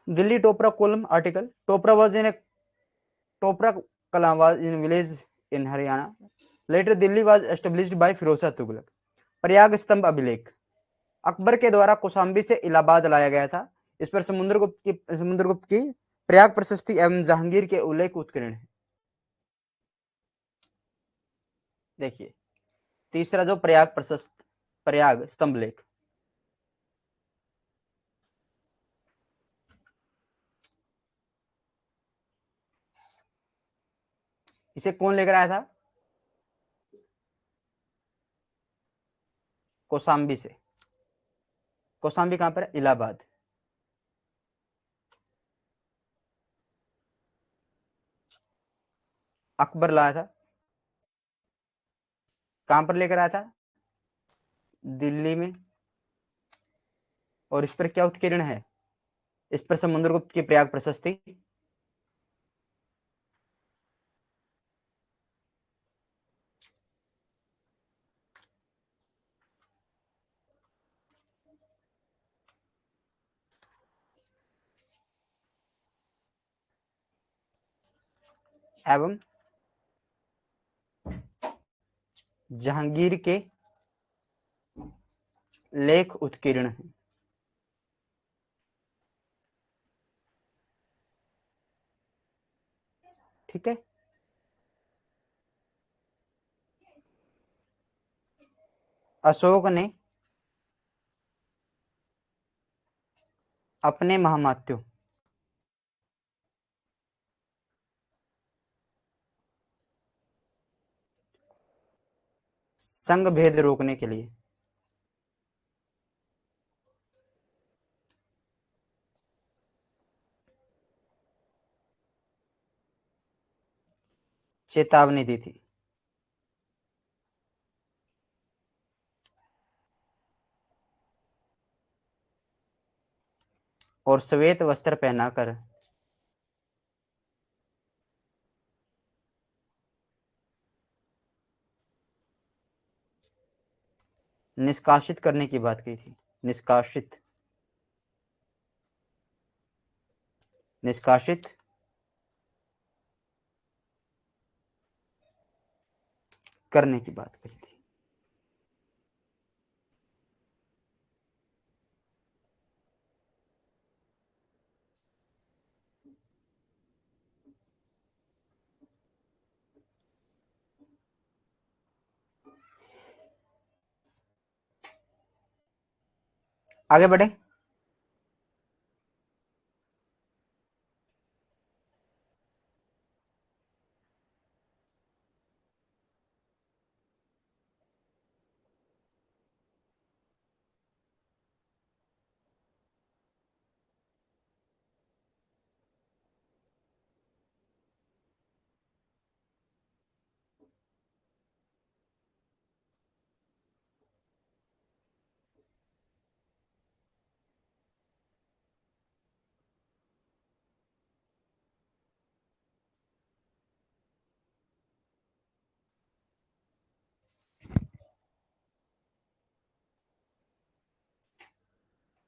Delhi Topra column article, Topra was in a Topra Kalan was in village in Haryana, later Delhi was established by Firoz Shah Tughlaq. Prayag स्तंभ अभिलेख, अकबर के द्वारा कौशाम्बी से इलाहाबाद लाया गया था। इस पर समुद्रगुप्त की प्रयाग प्रशस्ति एवं जहांगीर के उल्लेख उत्कीर्ण है। देखिए तीसरा जो प्रयाग स्तंभ लेख, इसे कौन लेकर आया था? कौशाम्बी से। कौशाम्बी कहां पर? इलाहाबाद। अकबर लाया था। कहां पर लेकर आया था? दिल्ली में। और इस पर क्या उत्कीर्ण है? इस पर समुद्रगुप्त की प्रयाग प्रशस्ति। एवं जहांगीर के लेख उत्कीर्ण है। ठीक है। अशोक ने अपने महामात्यों संघ भेद रोकने के लिए चेतावनी दी थी। और श्वेत वस्त्र पहनाकर निष्कासित करने की बात की थी। निष्कासित, निष्कासित करने की बात कही थी। आगे बढ़े।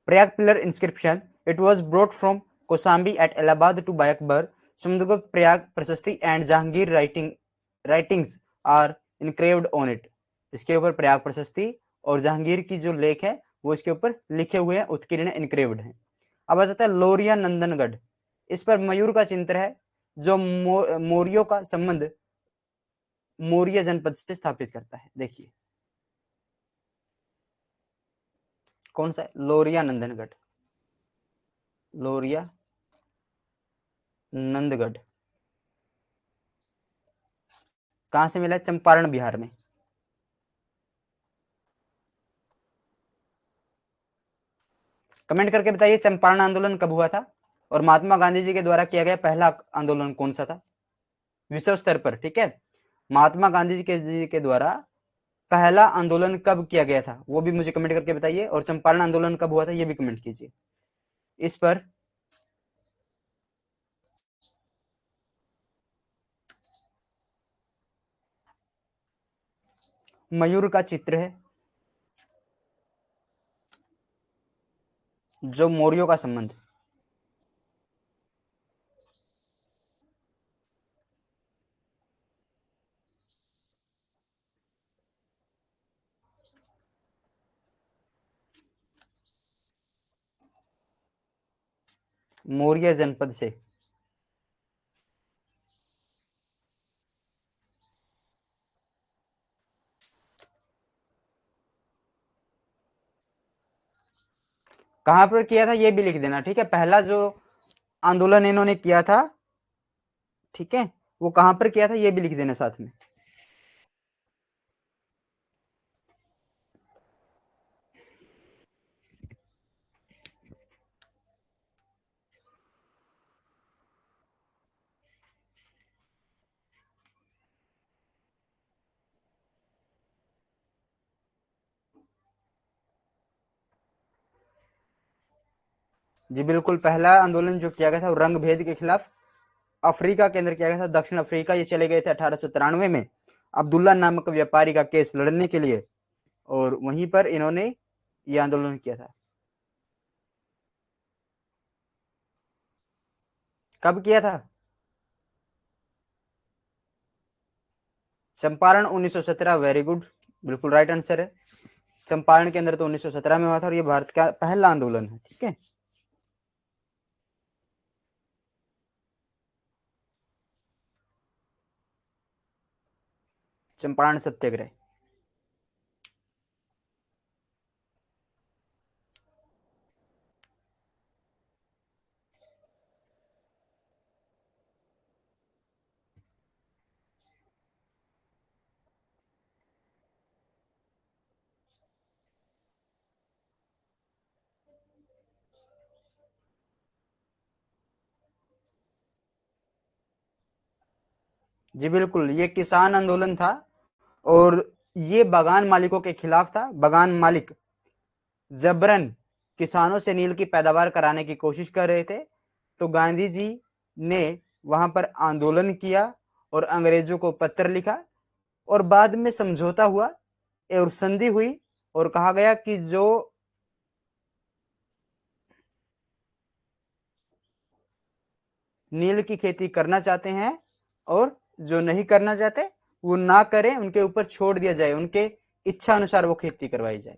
Prayag pillar inscription, it was brought from Kosambi at Allahabad to by Akbar. Samudragupta Prayag Prashasti and Jahangir writings are engraved on it. इसके ऊपर प्रयाग प्रशस्ति और जहांगीर की जो लेख है वो इसके ऊपर लिखे हुए हैं, उत्कीर्ण इनक्रेव्ड हैं। अब आ जाता है लोरिया नंदनगढ़। इस पर मयूर का चित्र है जो मौर्यों का संबंध मौर्य जनपद से स्थापित करता है। देखिए कौन सा है? लोरिया नंदनगढ़। लोरिया नंदगढ़ कहां से मिला? चंपारण बिहार में। कमेंट करके बताइए चंपारण आंदोलन कब हुआ था और महात्मा गांधी जी के द्वारा किया गया पहला आंदोलन कौन सा था विश्व स्तर पर। ठीक है, महात्मा गांधी जी के द्वारा पहला आंदोलन कब किया गया था वो भी मुझे कमेंट करके बताइए, और चंपारण आंदोलन कब हुआ था ये भी कमेंट कीजिए। इस पर मयूर का चित्र है जो मौर्यों का संबंध मौर्य जनपद से कहां पर किया था ये भी लिख देना, ठीक है। पहला जो आंदोलन इन्होंने किया था, ठीक है, वो कहां पर किया था ये भी लिख देना साथ में। जी बिल्कुल, पहला आंदोलन जो किया गया था वो रंग भेद के खिलाफ अफ्रीका के अंदर किया गया था, दक्षिण अफ्रीका। ये चले गए थे 1893 में अब्दुल्ला नामक व्यापारी का केस लड़ने के लिए, और वहीं पर इन्होंने ये आंदोलन किया था। कब किया था? चंपारण 1917, वेरी गुड, बिल्कुल राइट आंसर है। चंपारण के अंदर तो 1917 में हुआ था, और ये भारत का पहला आंदोलन है, ठीक है। चंपारण सत्याग्रह। जी बिल्कुल, ये किसान आंदोलन था, और ये बागान मालिकों के खिलाफ था। बागान मालिक जबरन किसानों से नील की पैदावार कराने की कोशिश कर रहे थे, तो गांधी जी ने वहां पर आंदोलन किया और अंग्रेजों को पत्र लिखा, और बाद में समझौता हुआ और संधि हुई, और कहा गया कि जो नील की खेती करना चाहते हैं और जो नहीं करना चाहते वो ना करें, उनके ऊपर छोड़ दिया जाए, उनके इच्छा अनुसार वो खेती करवाई जाए।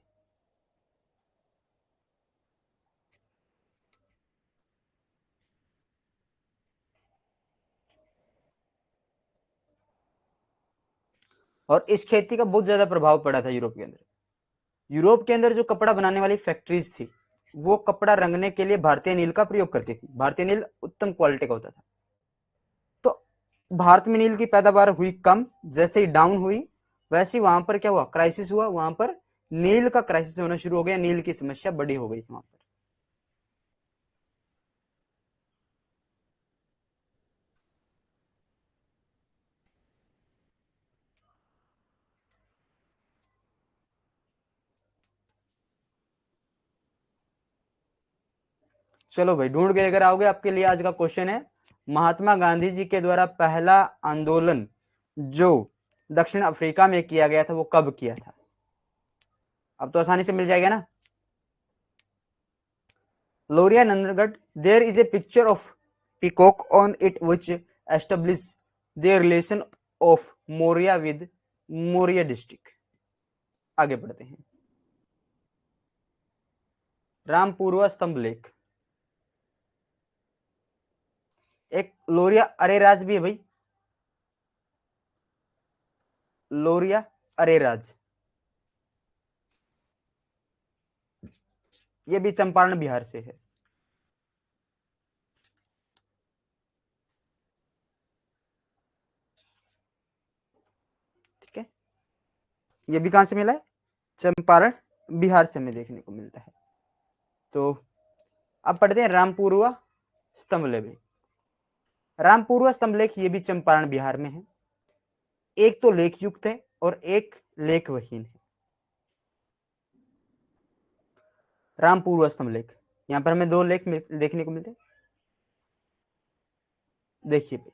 और इस खेती का बहुत ज्यादा प्रभाव पड़ा था यूरोप के अंदर। यूरोप के अंदर जो कपड़ा बनाने वाली फैक्ट्रीज थी, वो कपड़ा रंगने के लिए भारतीय नील का प्रयोग करती थी। भारतीय नील उत्तम क्वालिटी का होता था। तो भारत में नील की पैदावार हुई कम, जैसे ही डाउन हुई वैसे ही वहां पर क्या हुआ, क्राइसिस हुआ, वहां पर नील का क्राइसिस होना शुरू हो गया, नील की समस्या बड़ी हो गई वहां पर। चलो भाई, ढूंढ के लेकर आओगे। आपके लिए आज का क्वेश्चन है, महात्मा गांधी जी के द्वारा पहला आंदोलन जो दक्षिण अफ्रीका में किया गया था वो कब किया था? अब तो आसानी से मिल जाएगा ना। Lauriya Nandangarh, there is a picture of peacock on it which establish the relation of Maurya with Maurya district. आगे बढ़ते हैं। रामपुरवा स्तंभ लेख। एक लोरिया अरेराज भी है भाई, लोरिया अरेराज, ये भी चंपारण बिहार से है। ठीक है, ये भी कहां से मिला है? चंपारण बिहार से हमें देखने को मिलता है। तो अब पढ़ते हैं रामपुरवा स्तंभ लेख। रामपुरवा स्तंभ लेख ये भी चंपारण बिहार में है। एक तो लेख युक्त है और एक लेखविहीन है। रामपुरवा स्तंभ लेख, यहाँ पर हमें दो लेख देखने को मिलते हैं। देखिए भाई,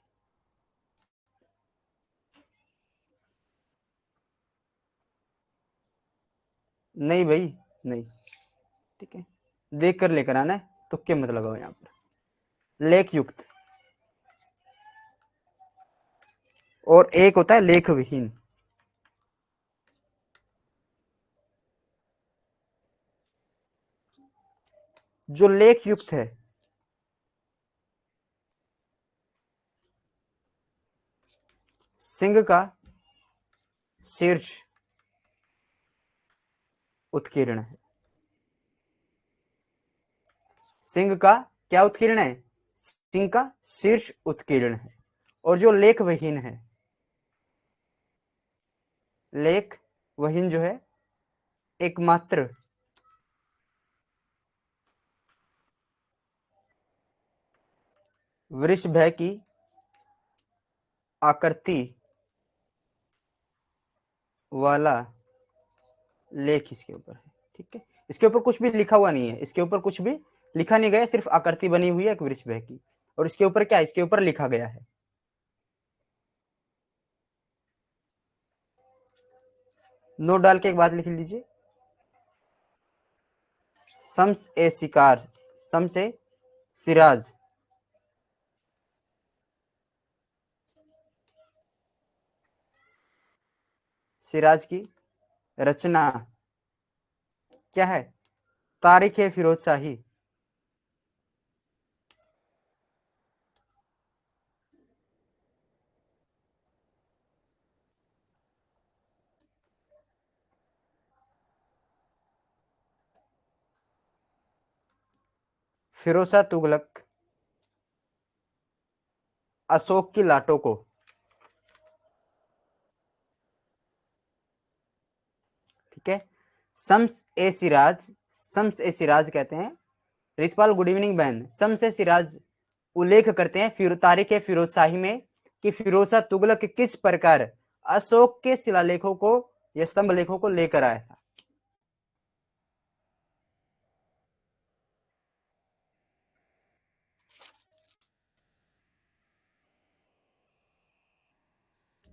नहीं भाई, नहीं, ठीक है, देख कर लेकर आना है, तुक्के मत लगाओ यहाँ पर। लेख युक्त और एक होता है लेख विहीन। जो लेख युक्त है, सिंह का शीर्ष उत्कीर्ण है। सिंह का क्या उत्कीर्ण है? सिंह का शीर्ष उत्कीर्ण है। और जो लेख वहीन है, लेख वहीन जो है एकमात्र वृषभ की आकृति वाला लेख इसके ऊपर है। ठीक है, इसके ऊपर कुछ भी लिखा हुआ नहीं है, इसके ऊपर कुछ भी लिखा नहीं गया, सिर्फ आकृति बनी हुई है एक वृषभ की। और इसके ऊपर क्या है? इसके ऊपर लिखा गया है। नोट डाल के एक बात लिख लीजिए, शम्स ए शिकार, शम्स ए सिराज सिराज की रचना क्या है? तारीख ए फिरोज शाही। फिरोजा तुगलक अशोक की लाटों को, ठीक है, शम्स ए सिराज, शम्स ए सिराज कहते हैं। रितपाल गुड इवनिंग बहन। शम्स ए सिराज उल्लेख करते हैं तारीख ए फिरोज शाही में कि फिरोजा तुगलक किस प्रकार अशोक के शिलालेखों को या स्तंभ लेखों को लेकर आया था।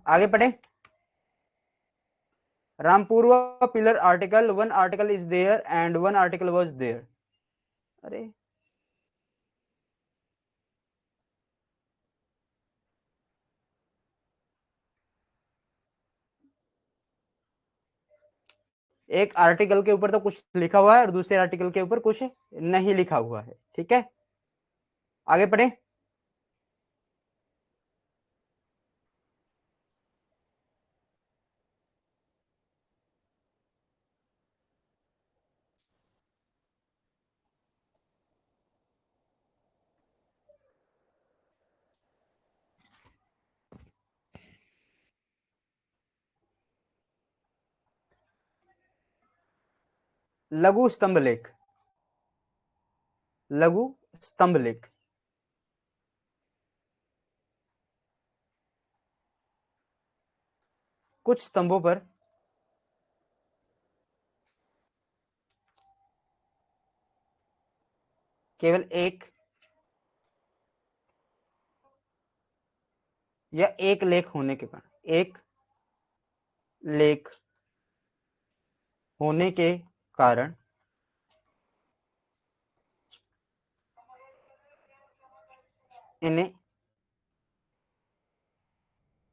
आगे पढ़े। Rampurva pillar article, one article is there and one article was there. अरे एक आर्टिकल के ऊपर तो कुछ लिखा हुआ है और दूसरे आर्टिकल के ऊपर कुछ नहीं लिखा हुआ है। ठीक है, आगे पढ़े। लघु स्तंभ लेख, लघु स्तंभ लेख कुछ स्तंभों पर केवल एक या एक लेख होने के कारण, एक लेख होने के कारण इन्हें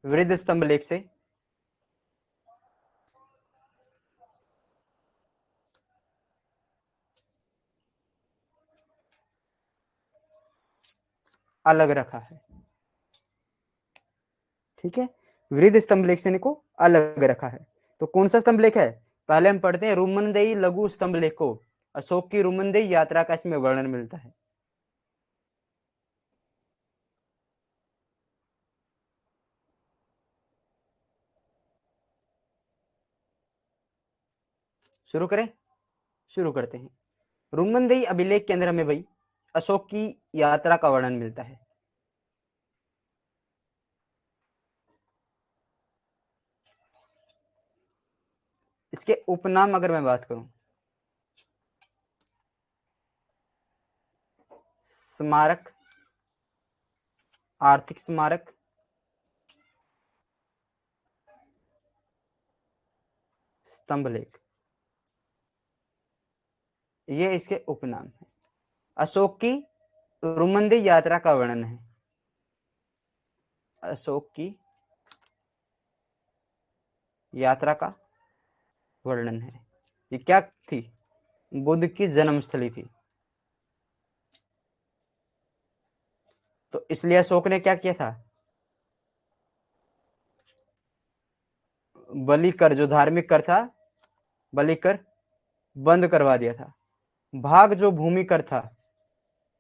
वृद्ध स्तंभ लेख से अलग रखा है। ठीक है, वृद्ध स्तंभ लेख से इनको अलग रखा है। तो कौन सा स्तंभ लेख है? पहले हम पढ़ते हैं रुमनदेई लघु स्तंभ लेख को। अशोक की रुमनदेई यात्रा का इसमें वर्णन मिलता है। शुरू करें, शुरू करते हैं। रुमनदेई अभिलेख के अंदर हमें भाई अशोक की यात्रा का वर्णन मिलता है। इसके उपनाम अगर मैं बात करूं, स्मारक, आर्थिक स्मारक, स्तंभ लेख, ये इसके उपनाम है। अशोक की रुमनदेई यात्रा का वर्णन है, अशोक की यात्रा का वर्णन है। ये क्या थी? बुद्ध की जन्मस्थली थी। तो इसलिए अशोक ने क्या किया था? बलि कर, जो धार्मिक कर था, बलि कर बंद करवा दिया था। भाग, जो भूमि कर था,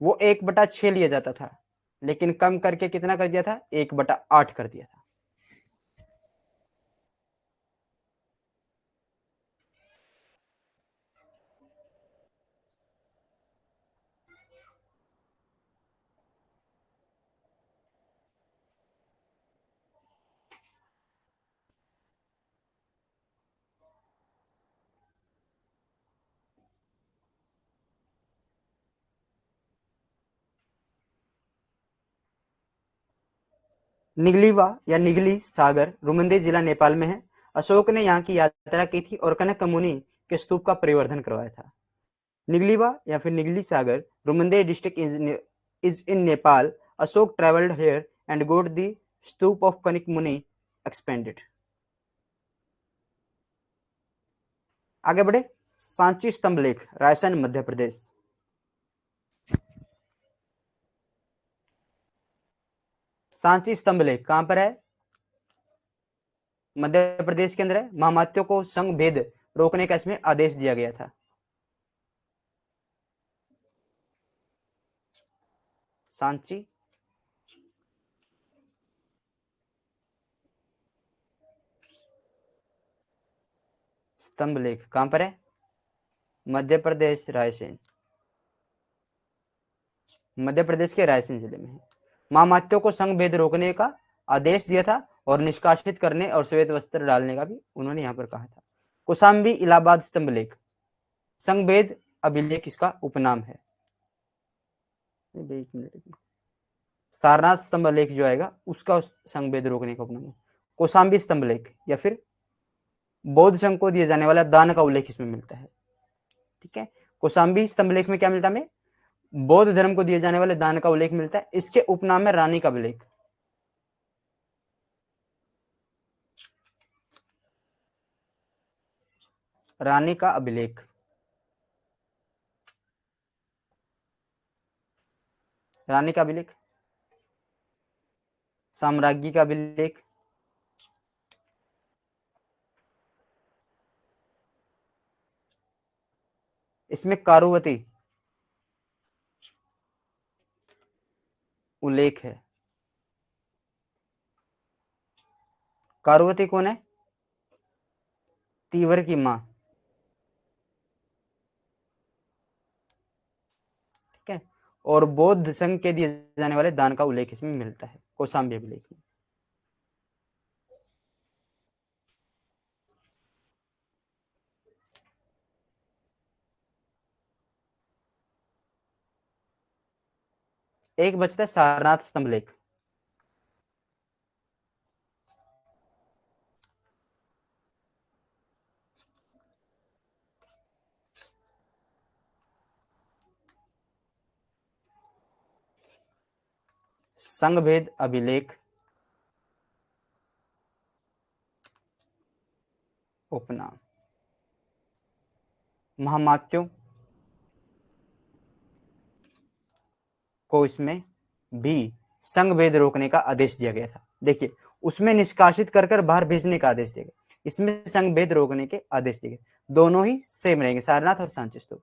वो 1/6 लिया जाता था, लेकिन कम करके कितना कर दिया था, 1/8 कर दिया था। निगलीवा या निगली सागर रुमंदी जिला नेपाल में है। अशोक ने यहाँ की यात्रा की थी और कनक मुनि के स्तूप का परिवर्धन करवाया था। निगलीवा या फिर निगली सागर रुमंदे district is in Nepal. Ashoka traveled here and got the stupa of कनिक मुनि एक्सपेंडेड। आगे बढ़े। सांची स्तंभ लेख, रायसेन मध्य प्रदेश। सांची स्तंभ लेख कहां पर है, मध्य प्रदेश के अंदर है। महामात्यों को संघ भेद रोकने का इसमें आदेश दिया गया था। सांची स्तंभ लेख कहां पर है, मध्य प्रदेश रायसेन, मध्य प्रदेश के रायसेन जिले में है। महामात्यों को संघ भेद रोकने का आदेश दिया था और निष्कासित करने और श्वेत वस्त्र डालने का भी उन्होंने यहाँ पर कहा था। कौशाम्बी इलाहाबाद स्तंभ लेख, संघ भेद अभिलेख इसका उपनाम है। सारनाथ स्तंभ लेख जो आएगा उसका संघ भेद रोकने का उपनाम है। कौशाम्बी स्तंभ लेख या फिर बौद्ध संघ को दिए जाने वाला दान का उल्लेख इसमें मिलता है। ठीक है, कौशाम्बी स्तंभ लेख में क्या मिलता है हमें, बौद्ध धर्म को दिए जाने वाले दान का उल्लेख मिलता है। इसके उपनाम है रानी का अभिलेख। रानी का अभिलेख, रानी का अभिलेख, साम्राज्ञी का अभिलेख, इसमें कारुवती उल्लेख है। कारुवती कौन है, तीवर की मां। ठीक है, और बौद्ध संघ के दिए जाने वाले दान का उल्लेख इसमें मिलता है कौशाम्बी अभिलेख में। एक बचता है सारनाथ स्तंभ लेख। संघ भेद अभिलेख उपनाम, महामात्यों को इसमें भी संघ भेद रोकने का आदेश दिया गया था। देखिए, उसमें निष्कासित कर कर बाहर भेजने का आदेश दिया गया, इसमें संघ भेद रोकने के आदेश दिए गए। दोनों ही सेम रहेंगे, सारनाथ और सांची स्तूप।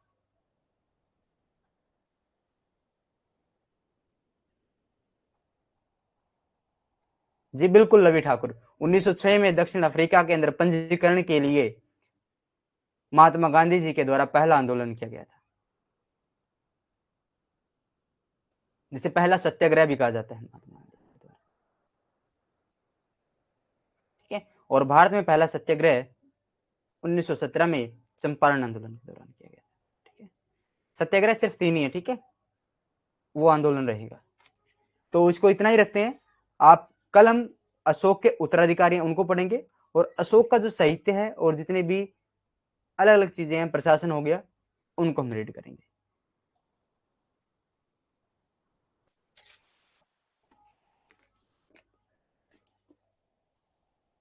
जी बिल्कुल रवि ठाकुर, 1906 में दक्षिण अफ्रीका के अंदर पंजीकरण के लिए महात्मा गांधी जी के द्वारा पहला आंदोलन किया गया था, जिसे पहला सत्याग्रह भी कहा जाता है महात्मा गांधी के द्वारा। ठीक है, और भारत में पहला सत्याग्रह 1917 में चंपारण आंदोलन के दौरान किया गया था। ठीक है, सत्याग्रह सिर्फ 3 ही है। ठीक है, वो आंदोलन रहेगा। तो इसको इतना ही रखते हैं। आप कल हम अशोक के उत्तराधिकारी हैं उनको पढ़ेंगे, और अशोक का जो साहित्य है और जितने भी अलग अलग चीजें हैं, प्रशासन हो गया, उनको हम रीड करेंगे।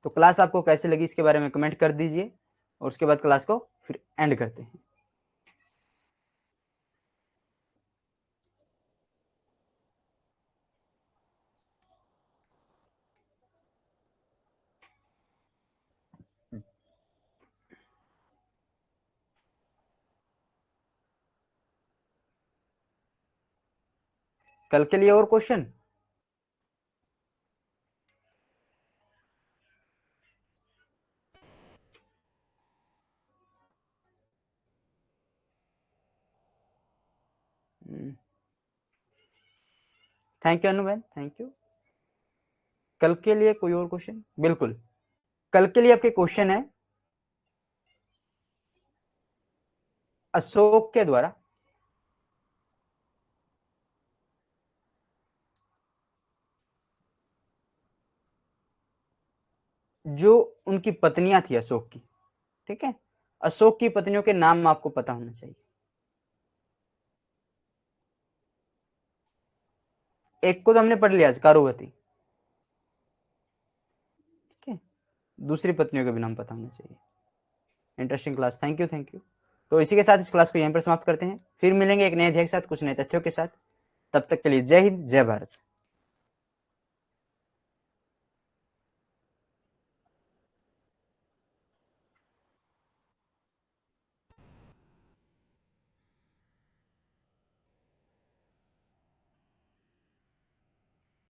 तो क्लास आपको कैसे लगी इसके बारे में कमेंट कर दीजिए, और उसके बाद क्लास को फिर एंड करते हैं। कल के लिए और question? Thank you Anuben, thank you. कल के लिए कोई और क्वेश्चन? बिल्कुल, कल के लिए आपके क्वेश्चन है, अशोक के द्वारा जो उनकी पत्नियां थी अशोक की, ठीक है, अशोक की पत्नियों के नाम आपको पता होना चाहिए। एक को तो हमने पढ़ लिया, कारुवती, ठीक है, दूसरी पत्नियों के भी नाम पता होना चाहिए। Interesting class, thank you, thank you. तो इसी के साथ इस क्लास को यहीं पर समाप्त करते हैं, फिर मिलेंगे एक नए अध्याय के साथ, कुछ नए तथ्यों के साथ। तब तक के लिए जय हिंद, जय भारत।